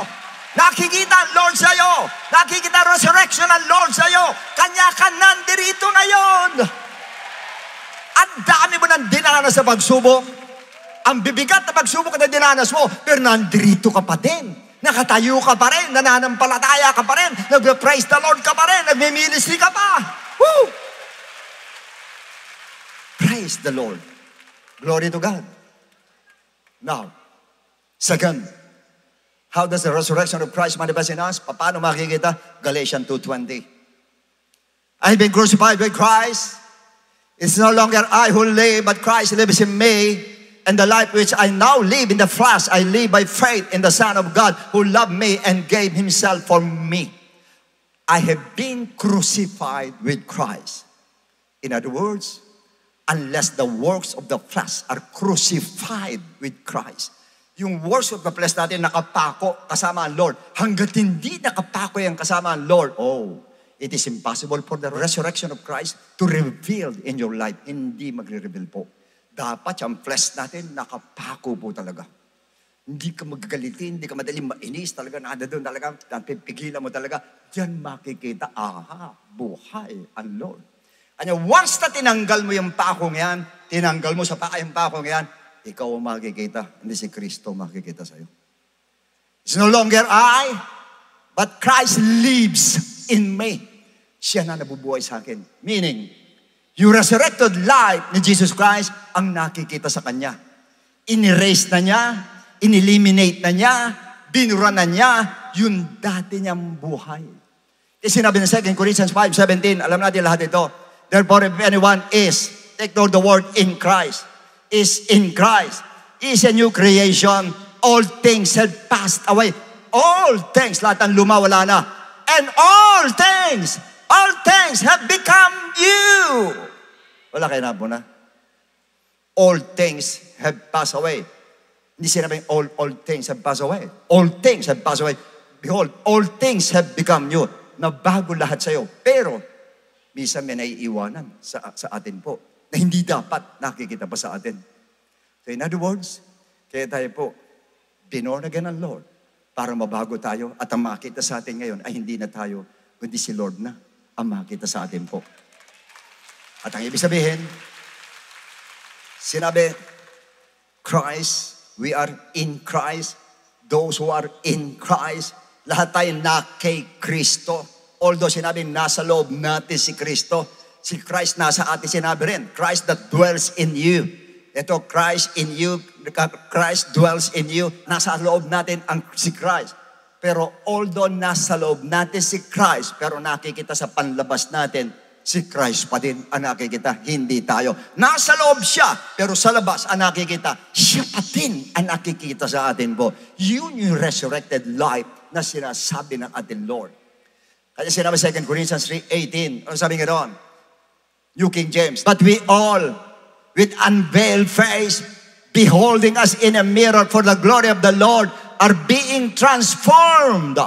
Nakikita ang Lord sa'yo. Nakikita resurrection ng Lord sa'yo. Kanya ka nandirito ngayon. Ang dami mo nang dinanas sa pagsubok. Ang bibigat na pagsubok na dinanas mo, pero nandirito ka pa din. Nakatayo ka pa rin, nananampalataya ka pa rin, nag-praise the Lord ka pa rin, nagme-ministry ka pa. Woo! Praise the Lord. Glory to God. Now, second, how does the resurrection of Christ manifest in us? Paano makikita? Galatians 2:20. I've been crucified with Christ. It's no longer I who live, but Christ lives in me. And the life which I now live in the flesh, I live by faith in the Son of God who loved me and gave himself for me. I have been crucified with Christ. In other words, unless the works of the flesh are crucified with Christ. Yung works of the flesh natin nakapako kasama ang Lord. Hanggat hindi nakapako yung kasama ang Lord, it is impossible for the resurrection of Christ to reveal in your life. Hindi magre-reveal po. Dapat yung flesh natin nakapako po talaga. Hindi ka magagalitin, hindi ka madaling mainis talaga, nada doon talaga, pipigilan mo talaga. Diyan makikita, buhay ang Lord. Once na tinanggal mo yung pakong yan, tinanggal mo sa paa yung pakong yan, ikaw ang makikita, hindi si Kristo makikita sa'yo. It's no longer I, but Christ lives in me. Siya na nabubuhay sa akin. Meaning, yung resurrected life ni Jesus Christ ang nakikita sa Kanya. In-erase na niya, in-eliminate na niya, binura na niya yung dati niyang buhay. Kasi sinabi ng 2 Corinthians 5:17, alam natin lahat ito. Therefore, if anyone is, take note the word in Christ, is in Christ, is a new creation, all things have passed away. All things, lahat ng lumawala na. And all things have become Wala kayo na. All things have passed away. Hindi sinabing all things have passed away. All things have passed away. Behold, all things have become new. Nabago lahat sa'yo. Pero, minsan may naiiwanan sa atin po na hindi dapat nakikita pa sa atin. So in other words, kaya tayo po, binorn again ng Lord para mabago tayo at ang makita sa atin ngayon ay hindi na tayo, kundi si Lord na ang makita sa atin po. At ang ibig sabihin, sinabi, Christ, we are in Christ. Those who are in Christ, lahat tayo na kay Kristo. Although sinabi, nasa loob natin si Kristo, si Christ nasa atin, sinabi rin, Christ that dwells in you. Ito, Christ in you, Christ dwells in you. Nasa loob natin ang si Christ. Pero although nasa loob natin si Christ, pero nakikita sa panlabas natin, si Christ pa din ang nakikita, hindi tayo. Nasa loob siya, pero sa labas ang nakikita, siya pa din ang nakikita sa atin po. Yun yung resurrected life na sinasabi ng ating Lord. Kaya sinabi 2 Corinthians 3:18, ano sabi nga doon? New King James, but we all, with unveiled face, beholding us in a mirror for the glory of the Lord, are being transformed.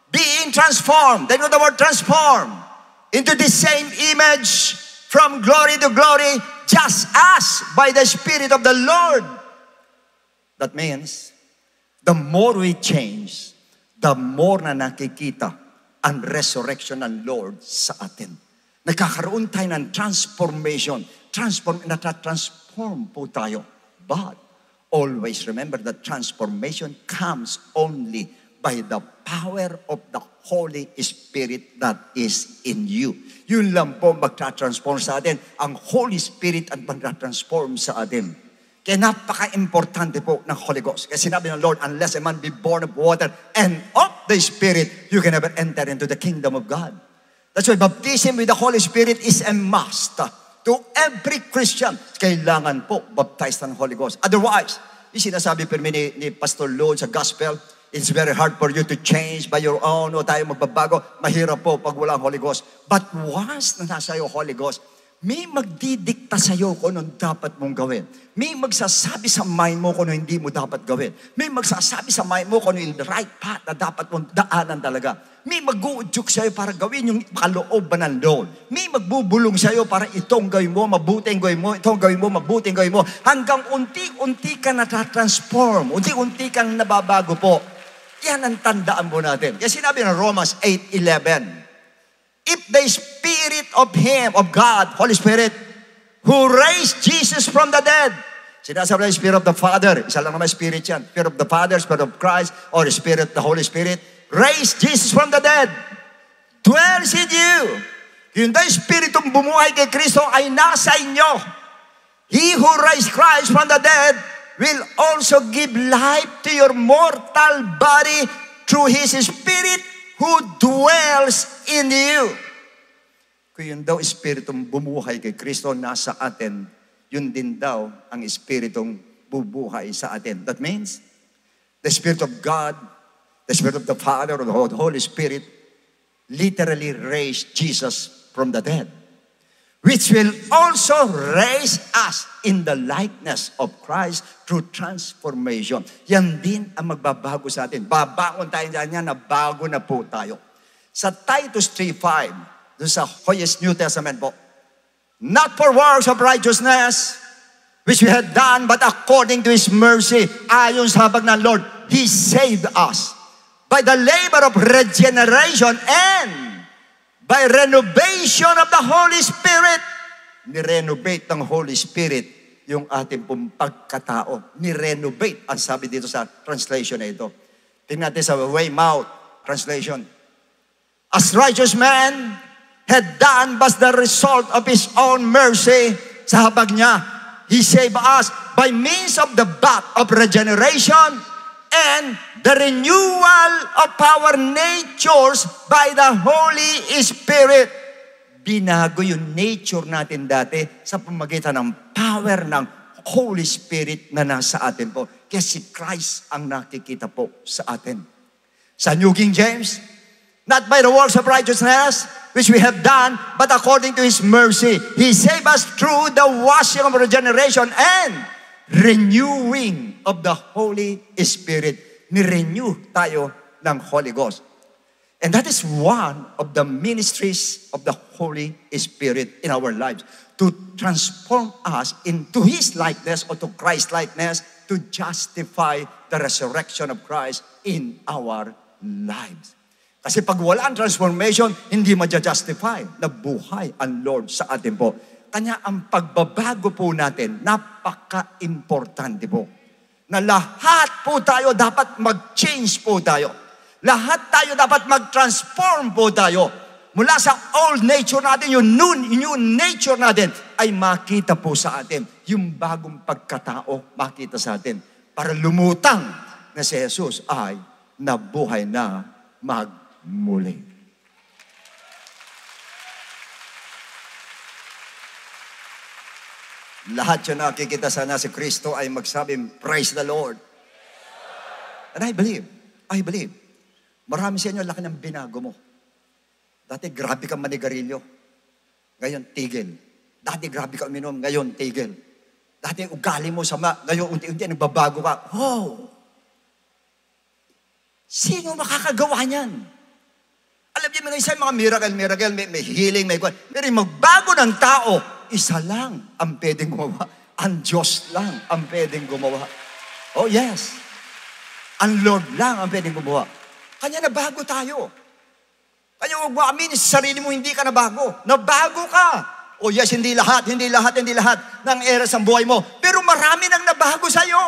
Being transformed. They know the word transform. Into the same image from glory to glory, just as by the Spirit of the Lord. That means, the more we change, the more na nakikita ang resurrection ng Lord sa atin. Nagkakaroon tayo ng transformation. Nata-transform po tayo. But always remember that transformation comes only by the power of the Holy Spirit that is in you. Yun lang po magta-transform sa atin. Ang Holy Spirit ang magta-transform sa atin. Kaya napaka-importante po ng Holy Ghost. Kaya sinabi ng Lord, unless a man be born of water and of the Spirit, you can never enter into the kingdom of God. That's why baptism with the Holy Spirit is a must. To every Christian, kailangan po baptized ng Holy Ghost. Otherwise, yung sinasabi po ni Pastor Lord sa gospel, it's very hard for you to change by your own o tayo magbabago. Mahirap po pag walang Holy Ghost. But once na nasa iyo Holy Ghost, may magdidikta sa iyo kung anong dapat mong gawin. May magsasabi sa mind mo kung ano hindi mo dapat gawin. May magsasabi sa mind mo kung ano yung right path na dapat mong daanan talaga. May mag-uudyok sa iyo para gawin yung kalooban ng Lord. May magbubulong sa iyo para itong gawin mo, mabuting gawin mo, itong gawin mo, mabuting gawin mo. Hanggang unti-unti ka natatransform. Unti-unti kang nababago po. Yan ang tandaan mo natin. Kaya sinabi ng Romans 8:11, if the Spirit of Him, of God, Holy Spirit, who raised Jesus from the dead, sinasabi ng Spirit of the Father, isa lang naman Spirit yan, Spirit of the Father, Spirit of Christ, or Spirit of the Holy Spirit, raised Jesus from the dead, dwells in you. Yung the Spiritong bumuhay kay Kristo ay nasa inyo. He who raised Christ from the dead will also give life to your mortal body through His Spirit who dwells in you. Kung yun daw Espiritong bumuhay kay Kristo nasa atin, yun din daw ang Espiritong bubuhay sa atin. That means, the Spirit of God, the Spirit of the Father, or the Holy Spirit, literally raised Jesus from the dead, which will also raise us in the likeness of Christ through transformation. Yan din ang magbabago sa atin. Babangon tayo dyan na bago na po tayo. Sa Titus 3:5, doon sa Hoyes New Testament po, not for works of righteousness, which we had done, but according to His mercy, ayon sa habag ng Lord, He saved us by the labor of regeneration and by renovation of the Holy Spirit. Ni-renovate ng Holy Spirit yung ating pong pagkatao. Ni-renovate, ang sabi dito sa translation na ito. Tingnan natin sa Weymouth translation. As righteous man had done but the result of His own mercy, sa habag niya, He saved us by means of the bath of regeneration and the renewal of our natures by the Holy Spirit. Binago yung nature natin dati sa pamagitan ng power ng Holy Spirit na nasa atin po. Kaya si Christ ang nakikita po sa atin. Sa New King James, Not by the works of righteousness, which we have done, but according to His mercy. He saved us through the washing of regeneration and renewing of the Holy Spirit. Ni-renew tayo ng Holy Ghost. And that is one of the ministries of the Holy Spirit in our lives, to transform us into His likeness or to Christ's likeness, to justify the resurrection of Christ in our lives. Kasi pag wala ang transformation, hindi ma-justify na buhay ang Lord sa atin po. Kanya ang pagbabago po natin, napaka-importante po. Na lahat po tayo dapat mag-change po tayo. Lahat tayo dapat mag-transform po tayo. Mula sa old nature natin, yung new nature natin, ay makita po sa atin. Yung bagong pagkatao, makita sa atin. Para lumutang na si Jesus ay nabuhay na magmuli. Lahat yung nakikita sana si Kristo ay magsabing, praise the Lord. And I believe, marami sa inyo, laki ng binago mo. Dati grabe kang manigarilyo. Ngayon, tigil. Dati grabe kang uminom. Ngayon, tigil. Dati ugali mo sama. Ngayon, unti-unti, nagbabago ka. Wow! Sino makakagawa niyan? Alam niyo, mga isa mga miracle, may healing, may kwan. Pero yung magbago ng tao, isa lang ang pwedeng gumawa. Ang Diyos lang ang pwedeng gumawa. Oh, yes. Ang Lord lang ang pwedeng gumawa. Kanya nabago tayo. Kaya huwag mo aminin sa sarili mo, hindi ka nabago. Nabago ka. Oh yes, hindi lahat ng eras ng buhay mo. Pero marami nang nabago sa'yo.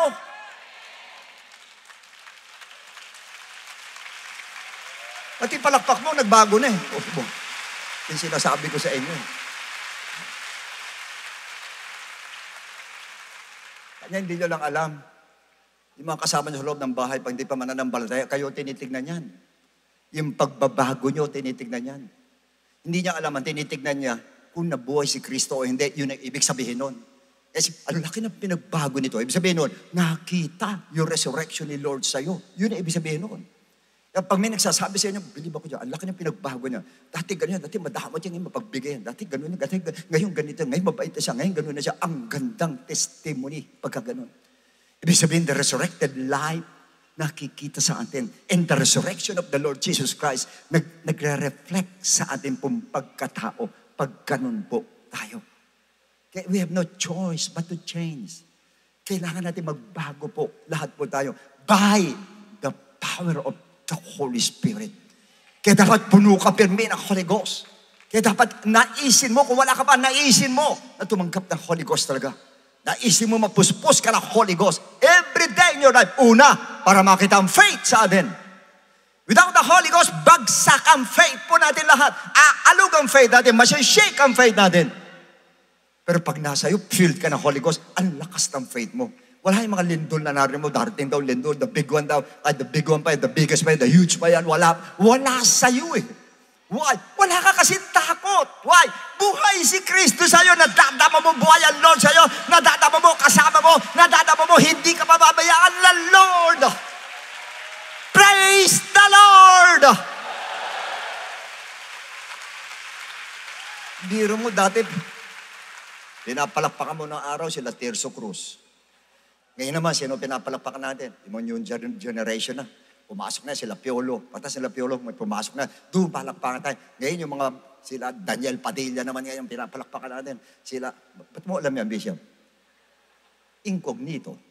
Pati palakpak mo, nagbago na eh. Oh, yung sinasabi ko sa inyo. Kanya hindi nyo lang alam. Yung mga kasama nyo sa loob ng bahay, pag hindi pa mananampalataya, kayo tinitignan yan. Yung pagbabago nyo, tinitignan yan. Hindi niya alam, tinitignan niya kung nabuhay si Kristo o hindi. Yun ang ibig sabihin nun. Kasi ang laki ng pinagbago nito. Ibig sabihin nun, nakita yung resurrection ni Lord sa'yo. Yun ang ibig sabihin nun. Pag may nagsasabi sa inyo, believe ako dyan, ang laki ng pinagbago niya. Dati ganyan, dati madamot yan yung mapagbigay. Dati ganun, ngayon ganito, ngayon mabait na siya, ngayon ganun na siya. Ang gandang testimony pagka ganun. Ibig sabihin, the resurrected life, nakikita sa atin. And the resurrection of the Lord Jesus Christ, nagre-reflect sa atin pong pagkatao, pag ganun po tayo. Kaya we have no choice but to change. Kailangan natin magbago po, lahat po tayo, by the power of the Holy Spirit. Kaya dapat puno ka pirmi ng Holy Ghost. Kaya dapat naisin mo, kung wala ka pa, naisin mo na tumanggap ng Holy Ghost talaga. Naisin mo, mapuspos ka ng Holy Ghost every day in your life. Una, para makita ang faith sa atin. Without the Holy Ghost, bagsak ang faith po natin lahat. Aalog ang faith natin, masya-shake ang faith natin. Pero pag nasa iyo, filled ka ng Holy Ghost, ang lakas ng faith mo. Wala yung mga lindol na narin mo, darating daw lindol, the big one daw, the big one pa, the biggest pa, the huge pa yan, wala sa iyo eh. Why? Wala ka kasi takot. Why? Buhay si Kristo sa'yo, nadadama mo buhay ang Lord sa'yo, nadadama mo kasama mo, nadadama mo hindi ka pababayaan ng Lord. Praise the Lord! Biro mo dati, pinapalakpakan mo ng araw sila Tirso Cruz. Ngayon naman, sino pinapalakpakan natin? Yung new generation na. Pumasok na sila Piolo. Pata sila Piolo, may pumasok na. Doon, palakpakan tayo. Ngayon yung mga, sila Daniel Padilla naman ngayon, pinapalakpakan natin. Sila, ba't mo alam yan, Bishop? Incognito.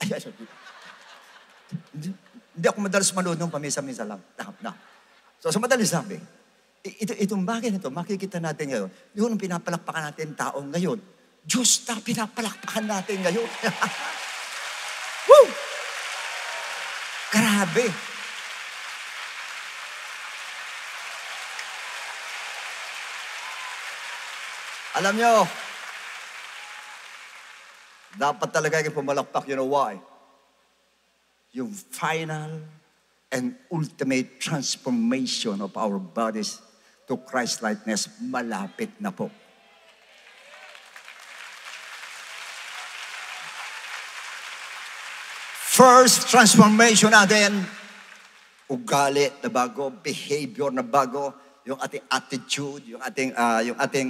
Hindi ako madalas manood nung pamisa-misa lang. So, sa madalas sabi, itong bagay na ito, makikita natin ngayon, yun ang pinapalakpakan natin taong ngayon. Diyos na pinapalakpakan natin ngayon. Woo! Grabe. Alam nyo, dapat talaga yung pumalakpak. You know why? Yung final and ultimate transformation of our bodies to Christ-likeness, malapit na po. First transformation natin, ugali na bago, behavior na bago, yung ating attitude, yung ating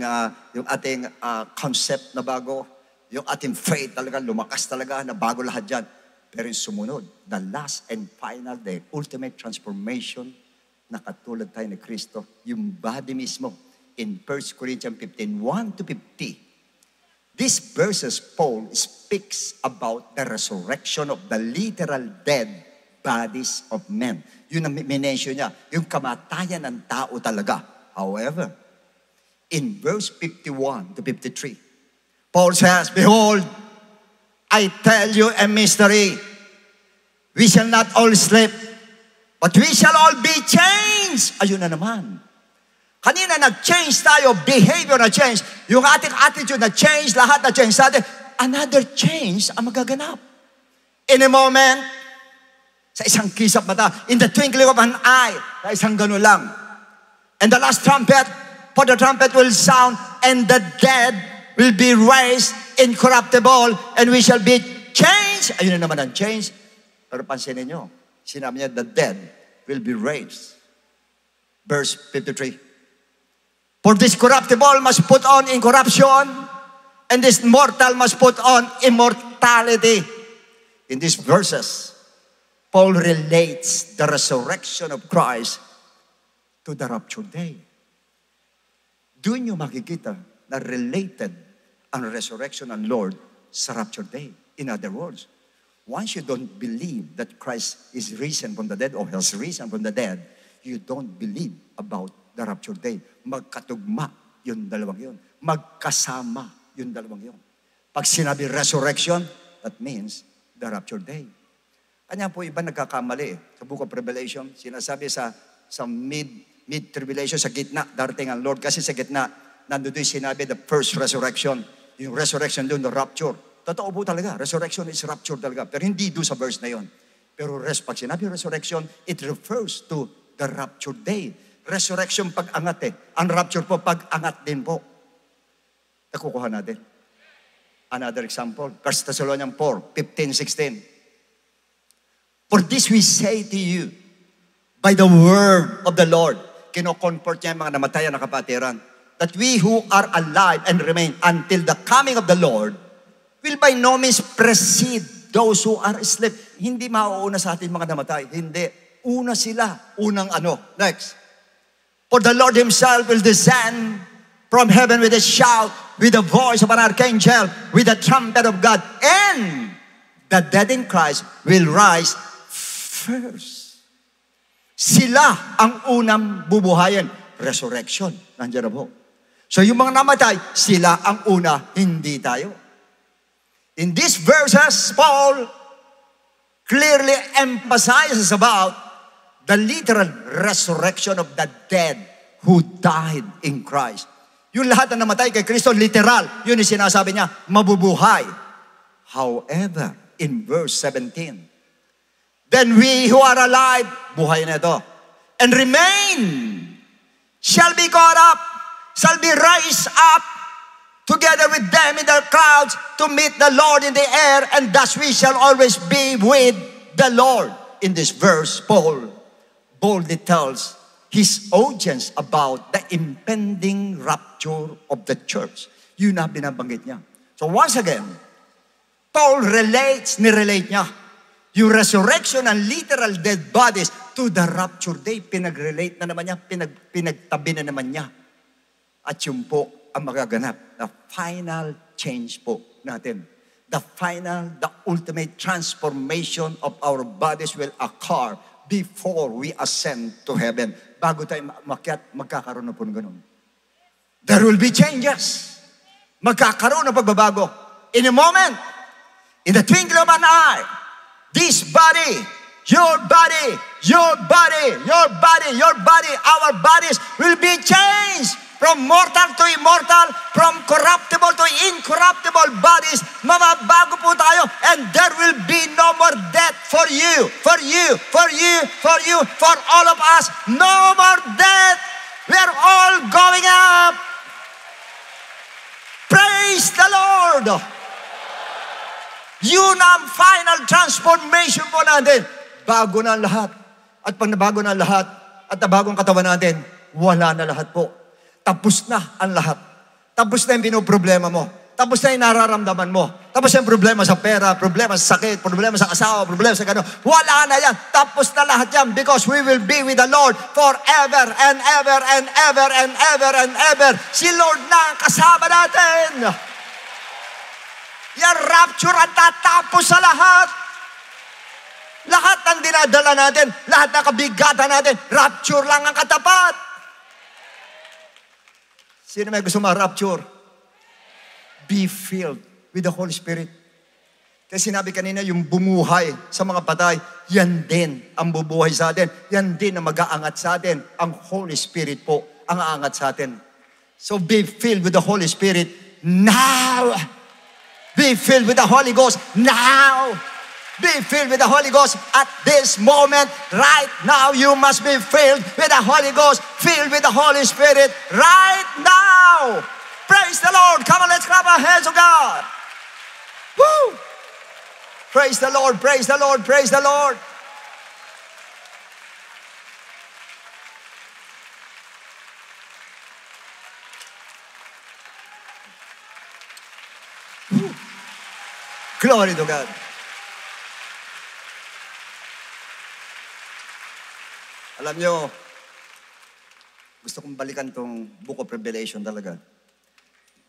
concept na bago, yung ating faith talaga, lumakas talaga, na bago lahat yan. Pero yung sumunod, the last and final, the ultimate transformation, na katulad tayo ni Kristo, yung body mismo, in 1 Corinthians 15, 1 to 50. These verses, Paul speaks about the resurrection of the literal dead bodies of men. Yun ang minensyon niya, yung kamatayan ng tao talaga. However, in verse 51 to 53, Paul says, behold, I tell you a mystery. We shall not all sleep, but we shall all be changed. Ayun na naman. Kanina nag-change tayo, behavior na change, yung ating attitude na change, lahat na change sa atin. Another change ang magaganap. In a moment, sa isang kisap mata, in the twinkling of an eye, sa isang gano'n lang. And the last trumpet, for the trumpet will sound, and the dead will be raised incorruptible, and we shall be changed. Ayun na naman ang change. Pero pansinin nyo, sinabi niya, the dead will be raised. Verse 53. For this corruptible must put on incorruption, and this mortal must put on immortality. In these verses, Paul relates the resurrection of Christ to the rapture day. Doon nyo makikita na related ang resurrection ng Lord sa rapture day. In other words, once you don't believe that Christ is risen from the dead or has risen from the dead, you don't believe about the rapture day. Magkatugma yung dalawang yun. Magkasama yung dalawang yun. Pag sinabi resurrection, that means the rapture day. Kanya po iba nagkakamali. Sa Book of Revelation, sinasabi sa mid-tribulation, sa gitna, darating ang Lord. Kasi sa gitna, nandun doon sinabi the first resurrection. Yung resurrection doon, the rapture. Totoo po talaga, resurrection is rapture talaga. Pero hindi doon sa verse na yun. Pero pag sinabi resurrection, it refers to the rapture day. Resurrection pag-angat eh. Ang rapture po, pag-angat din po. Nakukuha natin. Another example, 1 Thessalonians 4, 15, 16. For this we say to you, by the word of the Lord, kino-comfort niya yung mga namatayan na kapatiran, that we who are alive and remain until the coming of the Lord will by no means precede those who are asleep. Hindi mauuna sa atin mga namatay. Hindi. Una sila. Unang ano. Next. For the Lord himself will descend from heaven with a shout, with the voice of an archangel, with the trumpet of God, and the dead in Christ will rise first. Sila ang unang bubuhayin. Resurrection. Nandiyan na po. So yung mga namatay, sila ang una, hindi tayo. In these verses, Paul clearly emphasizes about the literal resurrection of the dead who died in Christ. Yung lahat na namatay kay Kristo, literal. Yun yung sinasabi niya, mabubuhay. However, in verse 17, then we who are alive, buhay na ito, and remain, shall be caught up, shall be raised up, together with them in the clouds, to meet the Lord in the air, and thus we shall always be with the Lord. In this verse, Paul boldly tells his audience about the impending rapture of the church. Yun na binabanggit niya. So once again, Paul nirelate niya yung resurrection ng literal dead bodies to the rapture day. Pinag-relate na naman niya, pinagtabi na naman niya. At yun po ang magaganap. The final change po natin. The ultimate transformation of our bodies will occur before we ascend to heaven. Bago tayo makyat, magkakaroon na po ng ganun. There will be changes. Magkakaroon na pagbabago. In a moment, in the twinkling of an eye, this body, your body, your body, your body, your body, our bodies will be changed from mortal to immortal, from corruptible to incorruptible bodies. Mamabago po tayo, and there will be no more death for you, for you, for you, for you, for all of us. No more death. We are all going up. Praise the Lord. Yun ang final transformation po natin. Bago na lahat. At pag nabago na lahat, at nabago ang katawan natin, wala na lahat po. Tapos na ang lahat. Tapos na yung pinoproblema mo. Tapos na yung nararamdaman mo. Tapos na yung problema sa pera, problema sa sakit, problema sa asawa, problema sa gano'n. Wala na yan. Tapos na lahat yan because we will be with the Lord forever and ever and ever and ever and ever. Si Lord na ang kasama natin. Yan rapture at tatapos sa lahat. Lahat ng dinadala natin, lahat ng kabigatan natin, rapture lang ang katapat. Sino may gusto ma-rapture? Be filled with the Holy Spirit. Kasi sinabi kanina, yung bumuhay sa mga patay, yan din ang bubuhay sa atin. Yan din ang mag-aangat sa atin. Ang Holy Spirit po ang aangat sa atin. So be filled with the Holy Spirit now. Be filled with the Holy Ghost now. Be filled with the Holy Ghost at this moment. Right now, you must be filled with the Holy Ghost, filled with the Holy Spirit right now. Praise the Lord. Come on, let's clap our hands to God. Woo! Praise the Lord, praise the Lord, praise the Lord. Woo! Glory to God. Alam nyo, gusto kong balikan tong Book of Revelation talaga.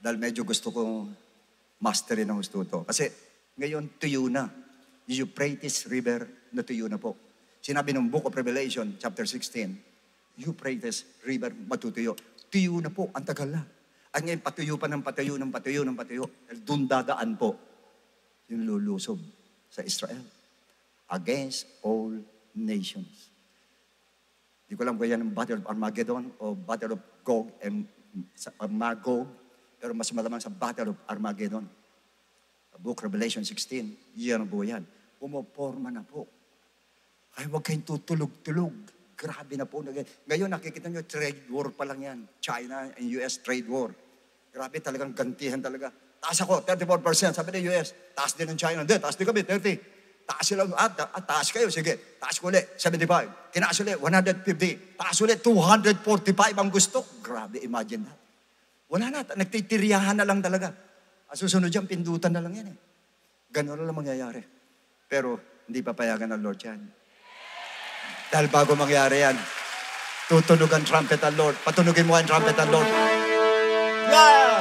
Dahil medyo gusto kong masterin ang gusto ito. Kasi ngayon, tuyo na. Euphrates River na tuyo na po. Sinabi ng Book of Revelation, chapter 16, Euphrates River matutuyo. Tuyo na po, ang tagal na. At ngayon, patuyo pa ng patuyo, ng patuyo, ng patuyo. Doon dadaan po yung lulusob sa Israel against all nations. Hindi ko alam kung yan ang Battle of Armageddon o Battle of Gog and Magog, pero mas malamang sa Battle of Armageddon. Book Revelation 16, yan po yan. Pumoporma na po. Ay, huwag kayong tutulog-tulog. Grabe na po. Ngayon, nakikita nyo, trade war pa lang yan. China and US trade war. Grabe, talagang gantihan talaga. Taas ako, 34%. Sabi ng US, taas din ng China. Hindi, taas din kami, 30%. Taas sila, taas kayo, sige. Taas ko ulit, 75. Tinaas ulit, 150. Taas ulit, 245 ang gusto. Grabe, imagine that. Wala na, nagtitiryahan na lang talaga. Ang susunod dyan, pindutan na lang yan eh. Ganun na lang mangyayari. Pero, hindi papayagan ng Lord yan. Dahil bago mangyari yan, tutunog ang trumpet ng Lord. Patunugin mo ang trumpet ng Lord. Yeah!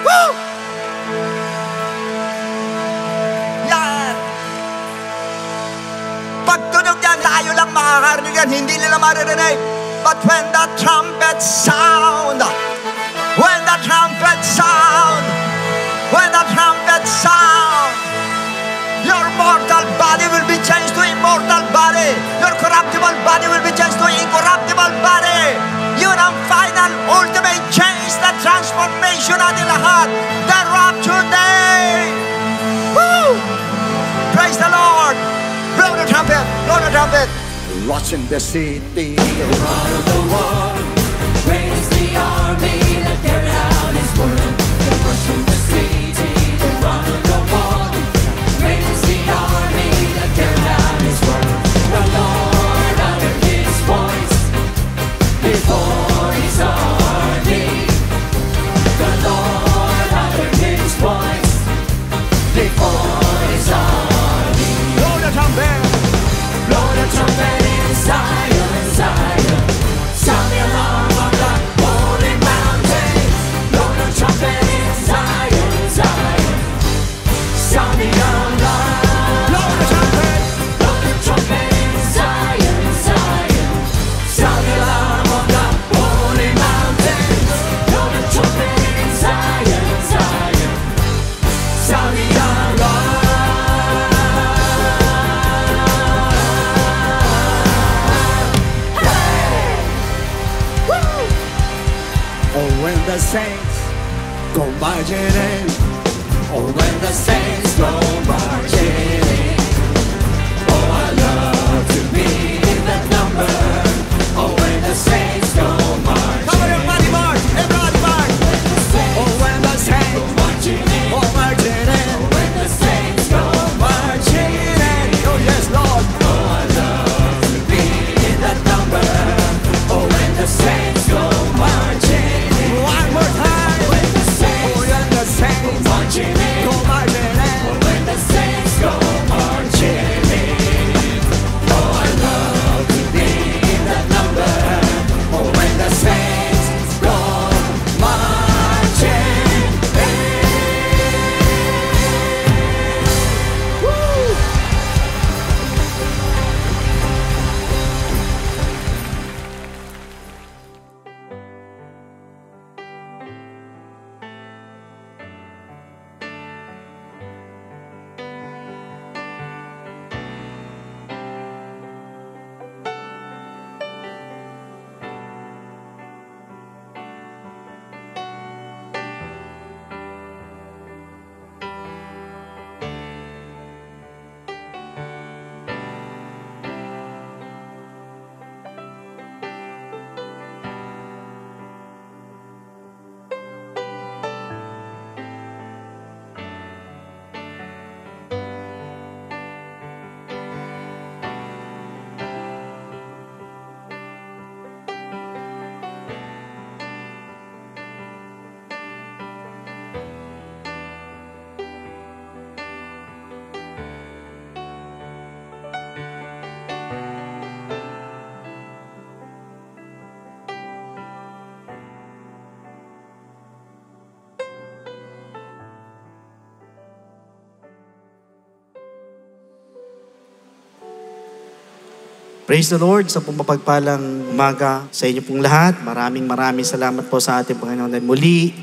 Woo! Pagtunog yan, tayo lang makakarinig yan, hindi nila maririnig. But when the trumpet sound, when the trumpet sound, when the trumpet sound, your mortal body will be changed to immortal body. Your corruptible body will be changed to incorruptible body. Yun ang final, ultimate change, the transformation natin lahat. The rapture day. Woo! Praise the Lord. Blow the trumpet, blow the trumpet. Rushing the city. The rod of the war, raise the army, let carry out his word. The rush of the city, the rod of the war, raise the army, let carry out his word. The Lord uttered his voice before his army. The Lord uttered his voice before his army. Blow the trumpet. Blow the trumpet in Zion, Zion. Sound the alarm of the holy mountain. Blow the trumpet in Zion, Zion. Sound the alarm. Blow the trumpet. Blow the trumpet in Zion, Zion. Sound the alarm of the holy mountain. Blow the trumpet in Zion, Zion. Sound the alarm. Oh, when the saints go marching in. Oh, when the saints go marching in. Oh, I love to be in that number. Oh, when the saints go marching Come on, everybody march, everybody march. Oh, when the saints marching in. go marching in. When the saints go Marching in. Oh, yes, Lord. Oh, I love to be Praise the Lord sa pumapagpalang umaga sa inyo pong lahat. Maraming salamat po sa ating Panginoon. Dahil muli,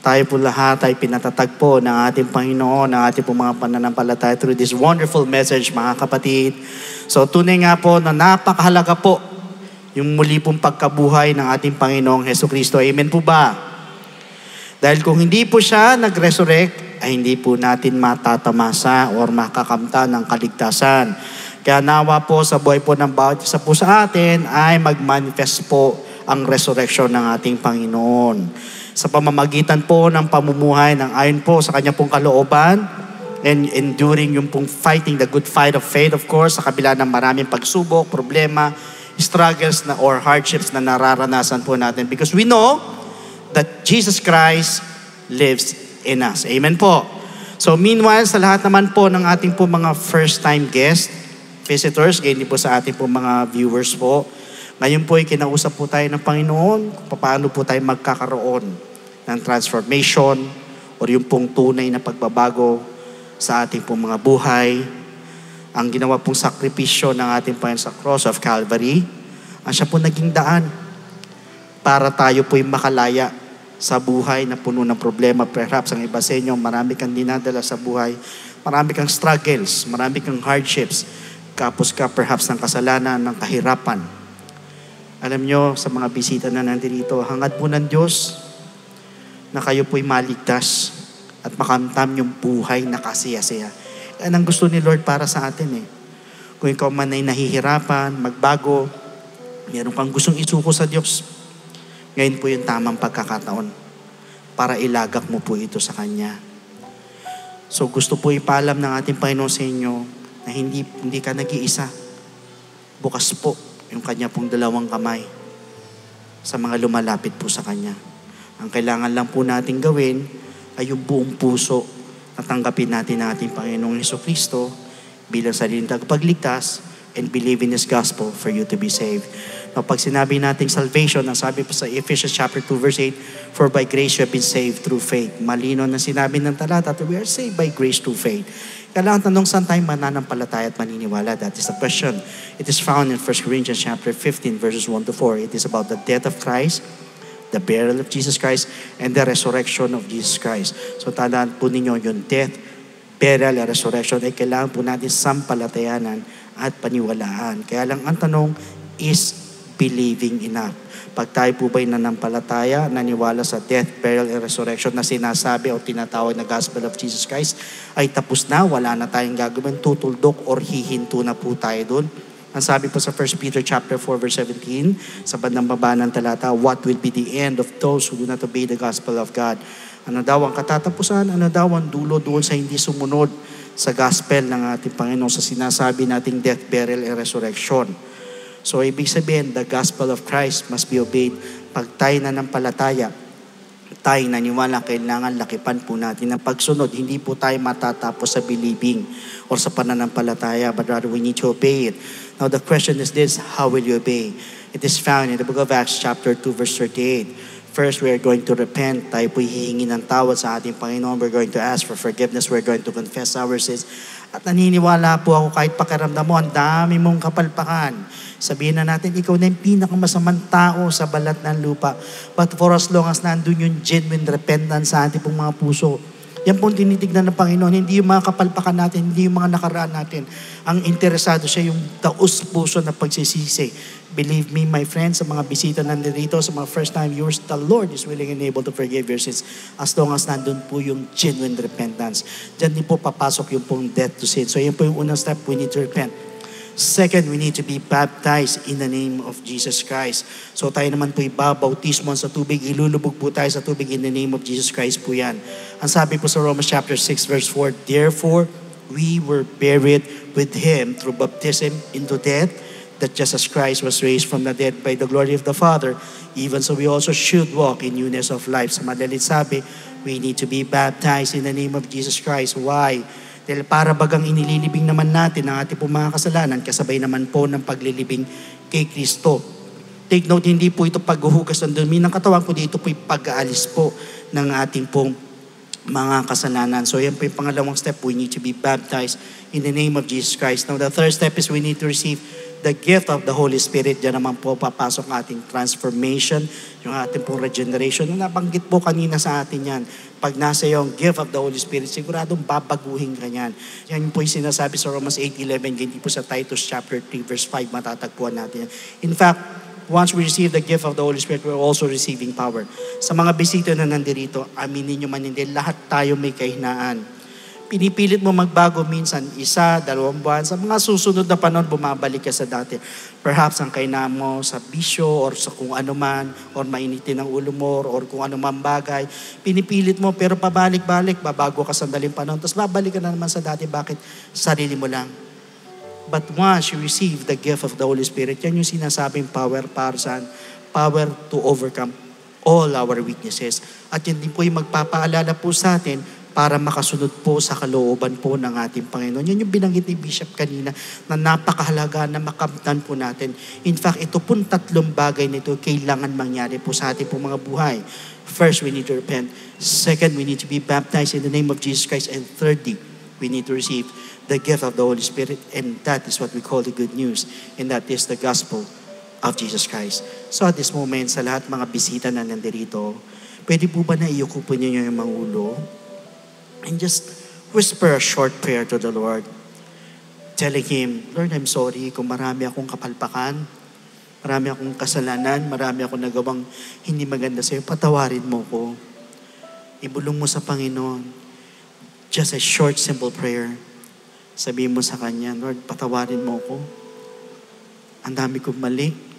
tayo po lahat ay pinatatagpo ng ating Panginoon, ng ating pong mga pananampalataya through this wonderful message, mga kapatid. So tunay nga po na napakahalaga po yung muli pong pagkabuhay ng ating Panginoong Hesukristo. Amen po ba? Dahil kung hindi po siya nag-resurrect, ay hindi po natin matatamasa or makakamta ng kaligtasan. Kaya nawa po sa buhay po ng bawat isa po sa atin ay mag-manifest po ang resurrection ng ating Panginoon. Sa pamamagitan po ng pamumuhay ng ayon po sa kanya pong kalooban and enduring yung pong fighting the good fight of faith, of course, sa kabila ng maraming pagsubok, problema, struggles na or hardships na nararanasan po natin. Because we know that Jesus Christ lives in us. Amen po. So meanwhile, sa lahat naman po ng ating po mga first-time guests, visitors, ganyan po sa ating po mga viewers po. Ngayon po ay kinausap po tayo ng Panginoon kung paano po tayo magkakaroon ng transformation o yung pong tunay na pagbabago sa ating pong mga buhay. Ang ginawa pong sakripisyo ng ating Panginoon sa cross of Calvary, ang siya po naging daan para tayo po ay makalaya sa buhay na puno ng problema. Perhaps ang iba sa inyo, marami kang dinadala sa buhay, marami kang struggles, marami kang hardships, kapos ka perhaps ng kasalanan, ng kahirapan. Alam nyo, sa mga bisita na nandito, hangad po ng Diyos na kayo po'y maligtas at makamtam yung buhay na kasiyasiya. Yan ang gusto ni Lord para sa atin eh. Kung ikaw man ay nahihirapan, magbago, meron kang gustong isuko sa Diyos, ngayon po yung tamang pagkakataon para ilagak mo po ito sa Kanya. So gusto po ipaalam ng ating Panginoon sa inyo na hindi ka nag-iisa. Bukas po yung Kanya pong dalawang kamay sa mga lumalapit po sa Kanya. Ang kailangan lang po natin gawin ay yung buong puso na tanggapin natin ang ating Panginoong Hesukristo bilang sariling tagapagligtas and believe in His gospel for you to be saved. Now, pag sinabi nating salvation, ang sabi po sa Ephesians chapter 2 verse 8, for by grace you have been saved through faith. Malino na sinabi ng talata, we are saved by grace through faith. Kailangan tanong saan tayo mananampalataya at maniniwala. That is the question. It is found in 1 Corinthians chapter 15 verses 1 to 4. It is about the death of Christ, the burial of Jesus Christ, and the resurrection of Jesus Christ. So tandaan po ninyo yung death, burial, and resurrection ay kailangan po natin sampalatayanan at paniwalaan. Kaya lang ang tanong is believing enough. Pag tayo po ba'y nanampalataya, naniwala sa death, burial, and resurrection na sinasabi o tinatawag na gospel of Jesus Christ, ay tapos na, wala na tayong gagawin, tutuldok or hihinto na po tayo doon. Ang sabi po sa 1 Peter chapter 4 verse 17, sa bandang baba ng talata, what will be the end of those who do not obey the gospel of God? Ano daw ang katatapusan? Ano daw ang dulo doon sa hindi sumunod sa gospel ng ating Panginoon sa sinasabi nating death, burial, and resurrection? So, ibig sabihin, the gospel of Christ must be obeyed. Pag tayo nanampalataya, tayo naniwala, kailangan lakipan po natin ang pagsunod. Hindi po tayo matatapos sa believing or sa pananampalataya, but rather we need to obey it. Now, the question is this, how will you obey? It is found in the book of Acts chapter 2 verse 38. First, we are going to repent. Tayo po hihingi ng tawad sa ating Panginoon. We're going to ask for forgiveness. We're going to confess our sins. At naniniwala po ako kahit pakiramdam mo, ang dami mong kapalpakan. Sabihin na natin, ikaw na yung pinakamasamang tao sa balat ng lupa. But for as long as nandun yung genuine repentance sa ating pong mga puso, yan pong tinitignan ng Panginoon, hindi yung mga kapalpakan natin, hindi yung mga nakaraan natin. Ang interesado siya yung taus-puso na pagsisisi. Believe me, my friends, sa mga bisita nandito, sa mga first-time viewers, the Lord is willing and able to forgive your sins as long as nandun po yung genuine repentance. Diyan din po papasok yung pong death to sin. So yan po yung unang step, we need to repent. Second, we need to be baptized in the name of Jesus Christ. So tayo naman po ibabautismo sa tubig, ilulubog po tayo sa tubig in the name of Jesus Christ po yan. Ang sabi po sa Romans chapter 6 verse 4, therefore, we were buried with Him through baptism into death, that just as Christ was raised from the dead by the glory of the Father, even so we also should walk in newness of life. Sa madalit sabi, we need to be baptized in the name of Jesus Christ. Why? Dahil para bagang inililibing naman natin ang ating pong mga kasalanan, kasabay naman po ng paglilibing kay Kristo. Take note, hindi po ito paghuhugas ng dumi ng katawan, kundi ito po yung pag-aalis po ng ating pong mga kasalanan. So yan po yung pangalawang step, we need to be baptized in the name of Jesus Christ. Now the third step is we need to receive the gift of the Holy Spirit, diyan naman po papasok ang ating transformation, yung ating pong regeneration. Nabanggit po kanina sa atin yan. Pag nasa yung gift of the Holy Spirit, siguradong babaguhin ka yan. Yan po yung sinasabi sa Romans 8:11, hindi po sa Titus chapter 3 verse 5 matatagpuan natin yan. In fact, once we receive the gift of the Holy Spirit, we're also receiving power. Sa mga bisita na nandirito, aminin nyo man hindi, lahat tayo may kahinaan. Pinipilit mo magbago minsan, 1, 2 buwan. Sa mga susunod na panahon, bumabalik ka sa dati. Perhaps ang kahinaan mo sa bisyo or sa kung ano man, or mainitin ang ulo mo, or kung ano man bagay. Pinipilit mo, pero pabalik-balik, babago ka sa daling panahon, tapos babalik ka na naman sa dati. Bakit? Sarili mo lang. But once you receive the gift of the Holy Spirit, yan yung sinasabing power para saan? Power to overcome all our weaknesses. At yan din po yung magpapaalala po sa atin para makasunod po sa kalooban po ng ating Panginoon. Yan yung binanggit ni Bishop kanina na napakahalaga na makamtan po natin. In fact, ito pong 3 bagay nito kailangan mangyari po sa ating po mga buhay. First, we need to repent. Second, we need to be baptized in the name of Jesus Christ. And thirdly, we need to receive the gift of the Holy Spirit. And that is what we call the good news. And that is the gospel of Jesus Christ. So at this moment, sa lahat mga bisita na nandirito, pwede po ba na iyuko po ninyo yung mga ulo? And just whisper a short prayer to the Lord. Telling Him, Lord, I'm sorry kung marami akong kapalpakan, marami akong kasalanan, marami akong nagawang hindi maganda sa'yo. Patawarin mo ko. Ibulong mo sa Panginoon. Just a short, simple prayer. Sabihin mo sa Kanya, Lord, patawarin mo ko. Ang dami kong mali.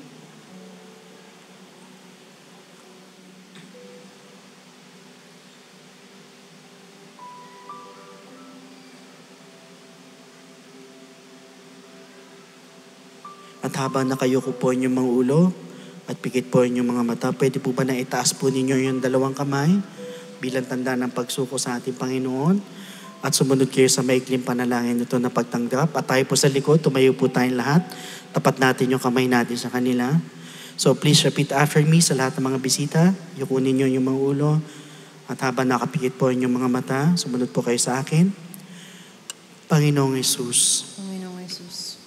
At habang nakayuko po inyong mga ulo at pikit po inyong mga mata, pwede po ba na itaas po ninyo yung 2 kamay bilang tanda ng pagsuko sa ating Panginoon? At sumunod kayo sa maikling panalangin ito na pagtanggap. At tayo po sa likod, tumayo po tayong lahat. Tapat natin yung kamay natin sa kanila. So please repeat after me sa lahat ng mga bisita. Yukunin nyo yung mga ulo. At habang nakapikit po inyong mga mata, sumunod po kayo sa akin. Panginoong Jesus,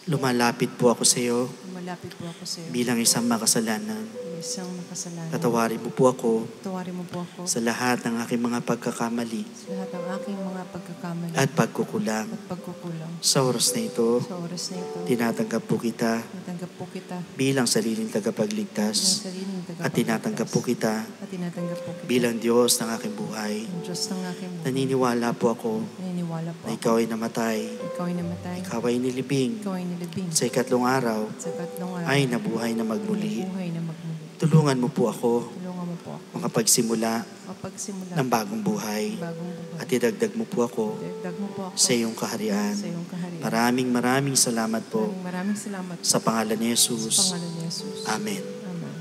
lumalapit po ako sa iyo Lumalapit po ako sa iyo bilang isang makasalanan. isang makasalanan. Patawarin mo po ako Tawarin mo po ako sa lahat ng aking mga pagkakamali sa lahat ng aking mga pagkakamali at pagkukulang. at pagkukulang. Sa oras na ito, Sa oras na ito, tinatanggap po kita tinatanggap po kita bilang sariling ng tagapagligtas sariling at tinatanggap po kita at tinatanggap po kita bilang Diyos ng aking buhay. ng Diyos ng aking buhay. Naniniwala po ako Naniniwala po na ako ikaw ay namatay, ikaw ay namatay, ikaw ay nilibing, ikaw ay nilibing sa 3 araw sa 3 araw ay nabuhay na magmuli. buhay na magmuli. Tulungan mo po ako Tulungan mo po ako makapagsimula mapagsimula ng bagong buhay bagong buhay. at idagdag mo po ako Dagdag mo po ako sa iyong kaharian. sa iyong kaharian. Maraming salamat po Maraming salamat sa pangalan ni sa Jesus. pangalan ni Jesus. Amen. Amen.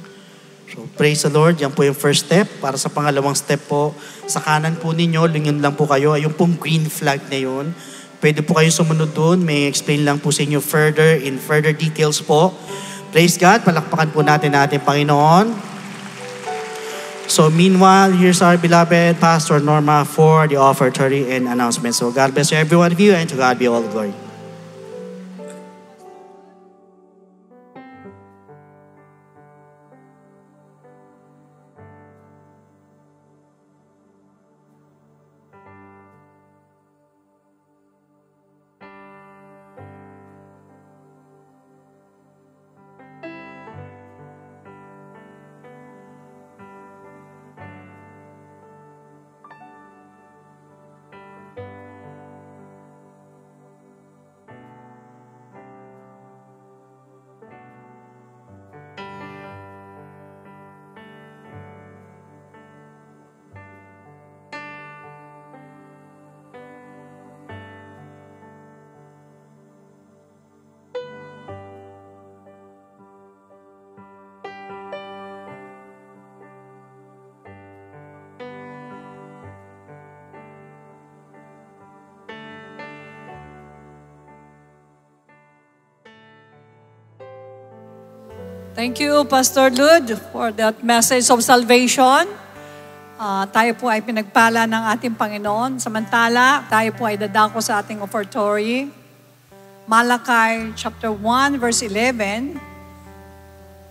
So praise the Lord. Yan po yung first step. Para sa pangalawang step po, sa kanan po ninyo, lingon lang po kayo. Yung pong green flag na yun. Pwede po kayo sumunod doon. May explain lang po sa inyo in further details po. Praise God. Palakpakan po natin ating Panginoon. So meanwhile, here's our beloved Pastor Norma for the offertory and announcement. So God bless every one of you, and to God be all the glory. Thank you, Pastor Lud, for that message of salvation. Tayo po ay pinagpala ng ating Panginoon. Samantala, tayo po ay dadako sa ating offertory. Malachi chapter 1 verse 11,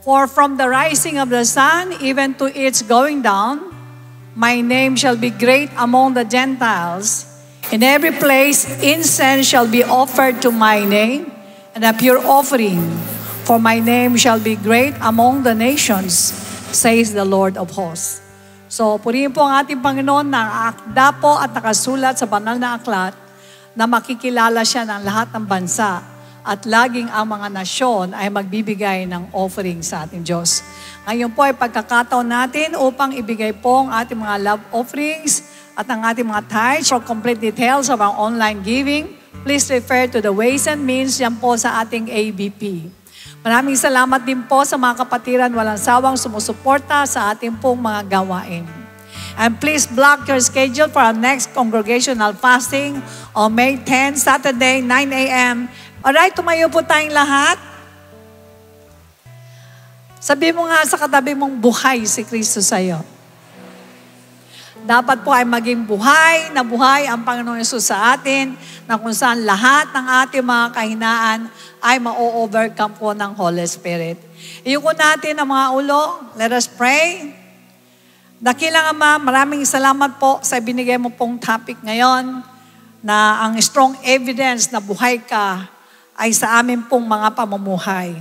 "For from the rising of the sun even to its going down, my name shall be great among the Gentiles. In every place incense shall be offered to my name, and a pure offering. For my name shall be great among the nations, says the Lord of hosts." So, purihin po ang ating Panginoon na akda po at nakasulat sa banal na aklat na makikilala siya ng lahat ng bansa at laging ang mga nasyon ay magbibigay ng offering sa ating Diyos. Ngayon po ay pagkakataon natin upang ibigay po ang ating mga love offerings at ang ating mga tithes. For complete details of our online giving, please refer to the ways and means yan po sa ating ABP. Maraming salamat din po sa mga kapatiran walang sawang sumusuporta sa ating pong mga gawain. And please block your schedule for our next congregational fasting on May 10, Saturday, 9 a.m. Alright, tumayo po tayong lahat. Sabi mo nga sa katabi mong buhay si Kristo sa'yo. Dapat po ay maging buhay na buhay ang Panginoon Yesus sa atin, na kung saan lahat ng ating mga kahinaan ay ma-overcome po ng Holy Spirit. Iyuko natin ang mga ulo. Let us pray. Dakilang Ama, maraming salamat po sa binigay mo pong topic ngayon, na ang strong evidence na buhay ka ay sa amin pong mga pamumuhay.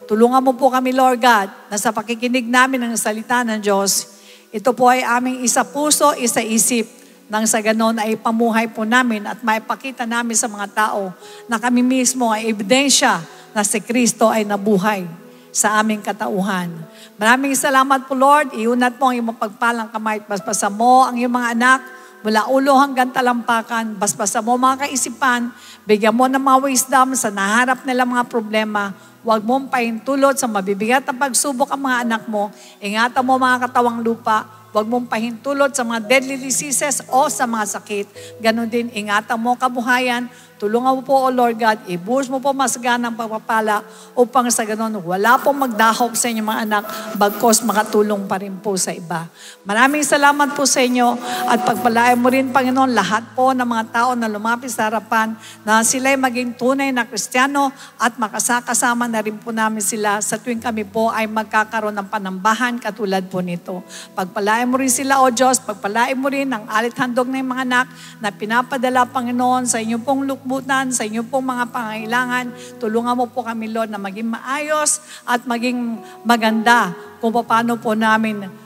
Tulungan mo po kami, Lord God, na sa pakikinig namin ng salita ng Diyos, ito po ay aming isa puso, isa isip, nang sa ganon ay pamuhay po namin at maipakita namin sa mga tao na kami mismo ay ebidensya na si Kristo ay nabuhay sa aming katauhan. Maraming salamat po, Lord. Iunat mo ang iyong mapagpalang kamay at basbasan mo ang iyong mga anak mula ulo hanggang talampakan. Basbasan mo mga kaisipan, bigyan mo ng mga wisdom sa naharap nila mga problema. Huwag mong pahintulot sa mabibigat na pagsubok ang mga anak mo. Ingatan mo mga katawang lupa. Huwag mong pahintulot sa mga deadly diseases o sa mga sakit. Ganon din, ingatan mo kabuhayan. Tulungan mo po, O Lord God, ibuhos mo po masaganang pagpapala upang sa ganon, wala pong magdahop sa inyong mga anak, bagkos makatulong pa rin po sa iba. Maraming salamat po sa inyo at pagpalain mo rin, Panginoon, lahat po ng mga tao na lumapit sa harapan na sila'y maging tunay na Kristiyano at makasakasama na rin po namin sila sa tuwing kami po ay magkakaroon ng panambahan katulad po nito. Pagpalain mo rin sila, O Diyos, pagpalain mo rin ang alit handog ng mga anak na pinapadala, Panginoon, sa inyong pong lukbutan, sa inyong pong mga pangailangan. Tulungan mo po kami, Lord, na maging maayos at maging maganda kung paano po namin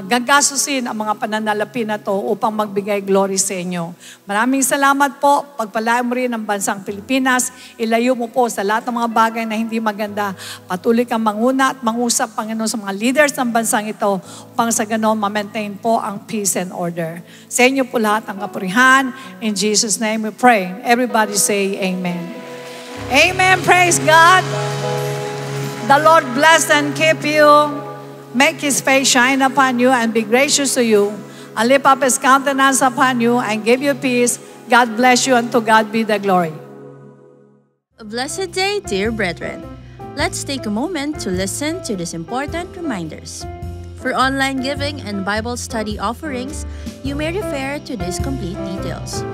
gagasusin ang mga pananalapi na to upang magbigay glory sa inyo. Maraming salamat po. Pagpalain mo rin ang bansang Pilipinas. Ilayo mo po sa lahat ng mga bagay na hindi maganda. Patuloy kang manguna at mangusap, Panginoon, sa mga leaders ng bansang ito upang sa ganon ma-maintain po ang peace and order. Sa inyo po lahat ang kapurihan. In Jesus' name we pray. Everybody say Amen. Amen. Praise God. The Lord bless and keep you. Make His face shine upon you and be gracious to you, and lift up His countenance upon you and give you peace. God bless you, and to God be the glory. A blessed day, dear brethren. Let's take a moment to listen to these important reminders. For online giving and Bible study offerings, you may refer to these complete details.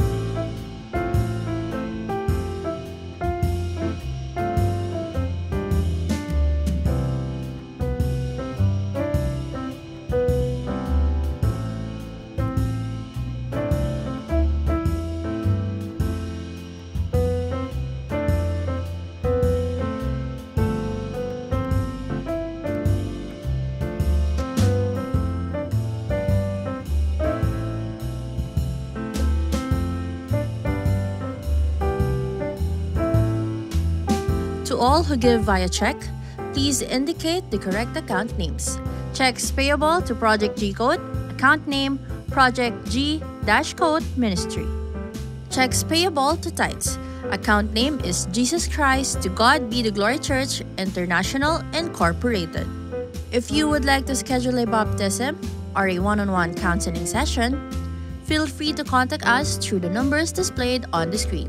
To all who give via check, please indicate the correct account names. Checks payable to Project G Code, account name Project G-Code Ministry. Checks payable to tithes, account name is Jesus Christ to God Be the Glory Church International Incorporated. If you would like to schedule a baptism or a one-on-one counseling session, feel free to contact us through the numbers displayed on the screen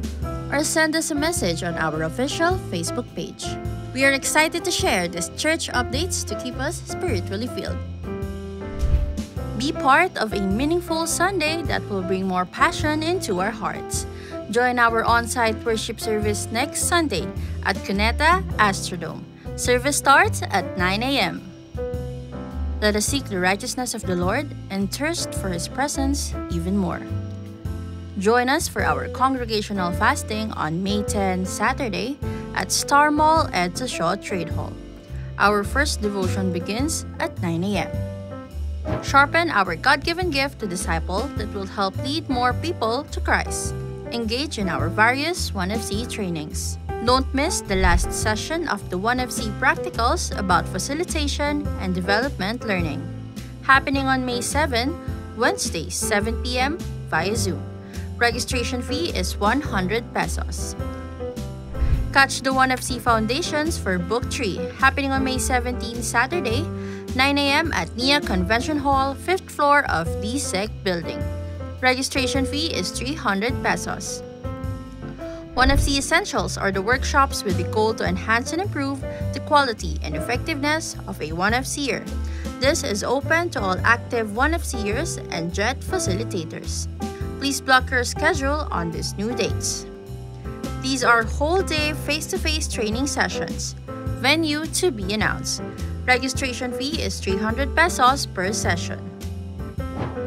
or send us a message on our official Facebook page. We are excited to share these church updates to keep us spiritually filled. Be part of a meaningful Sunday that will bring more passion into our hearts. Join our on-site worship service next Sunday at Cuneta Astrodome. Service starts at 9 a.m. Let us seek the righteousness of the Lord and thirst for His presence even more. Join us for our congregational fasting on May 10, Saturday, at Star Mall Edsa Shaw Trade Hall. Our first devotion begins at 9 a.m. Sharpen our God-given gift to disciple that will help lead more people to Christ. Engage in our various 1FC trainings. Don't miss the last session of the 1FC practicals about facilitation and development learning. Happening on May 7, Wednesday, 7 p.m. via Zoom. Registration fee is 100 pesos. Catch the 1FC Foundations for Book 3, happening on May 17, Saturday, 9 a.m. at NIA Convention Hall, 5th floor of DSEC building. Registration fee is 300 pesos. 1FC Essentials are the workshops with the goal to enhance and improve the quality and effectiveness of a 1FCer. This is open to all active 1FCers and JET facilitators. Please block your schedule on these new dates. These are whole-day face-to-face training sessions. Venue to be announced. Registration fee is 300 pesos per session.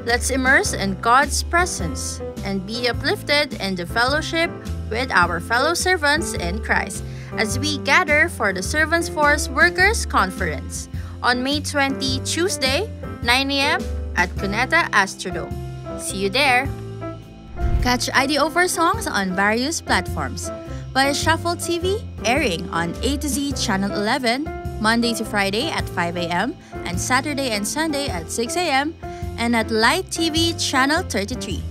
Let's immerse in God's presence and be uplifted in the fellowship with our fellow servants in Christ as we gather for the Servants Force Workers Conference on May 20, Tuesday, 9 a.m. at Cuneta Astrodome. See you there! Catch IDO4 songs on various platforms via Shuffle TV, airing on A to Z Channel 11, Monday to Friday at 5 a.m. and Saturday and Sunday at 6 a.m. and at Light TV Channel 33,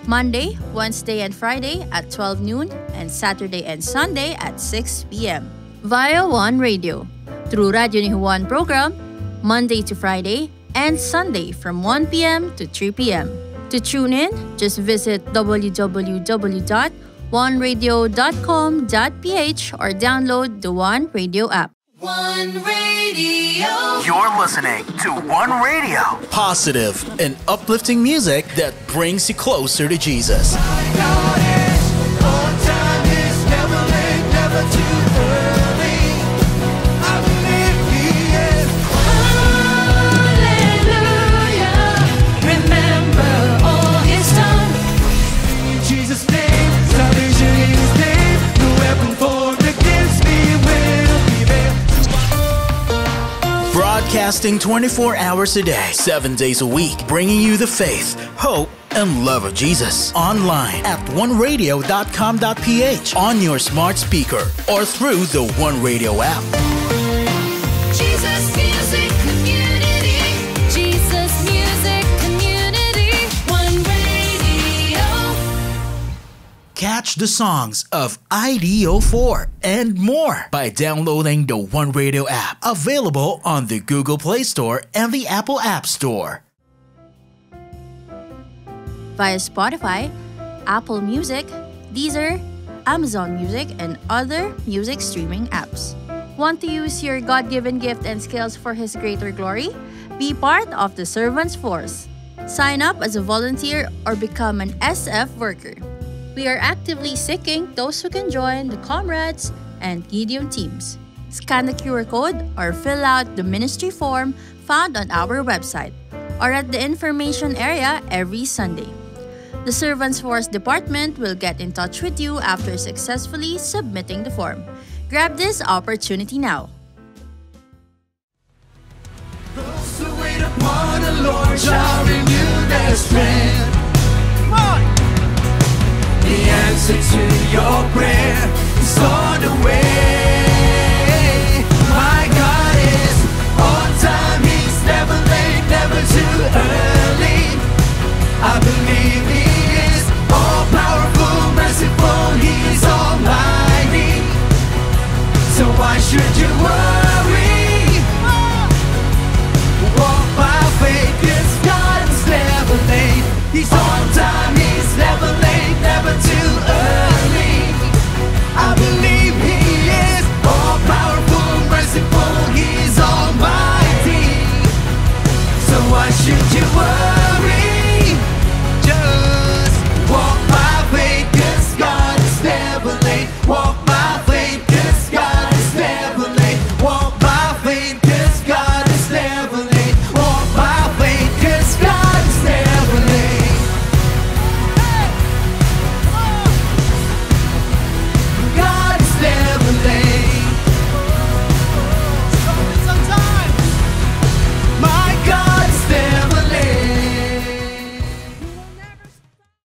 Monday, Wednesday and Friday at 12 noon and Saturday and Sunday at 6 p.m. Via One Radio, through Radio ni Juan program, Monday to Friday and Sunday from 1 p.m. to 3 p.m. To tune in, just visit www.oneradio.com.ph or download the One Radio app. One Radio. You're listening to One Radio. Positive and uplifting music that brings you closer to Jesus. Broadcasting 24 hours a day, 7 days a week, bringing you the faith, hope, and love of Jesus. Online at oneradio.com.ph, on your smart speaker, or through the One Radio app. Jesus Music Community. Jesus Music Community. One Radio. Catch the songs of IDO4 and more by downloading the One Radio app, available on the Google Play Store and the Apple App Store. Via Spotify, Apple Music, Deezer, Amazon Music, and other music streaming apps. Want to use your God-given gift and skills for His greater glory? Be part of the Servants Force. Sign up as a volunteer or become an SF worker. We are actively seeking those who can join the Comrades and Gideon teams. Scan the QR code or fill out the ministry form found on our website or at the information area every Sunday. The Servants Force Department will get in touch with you after successfully submitting the form. Grab this opportunity now. Those who wait upon the Lord shall renew their strength. The answer to your prayer is on the way. My God is on time, He's never late, never too early. I believe He is all powerful, merciful, He's almighty. So why should you worry? Walk by faith, 'cause God is never late. He's on time,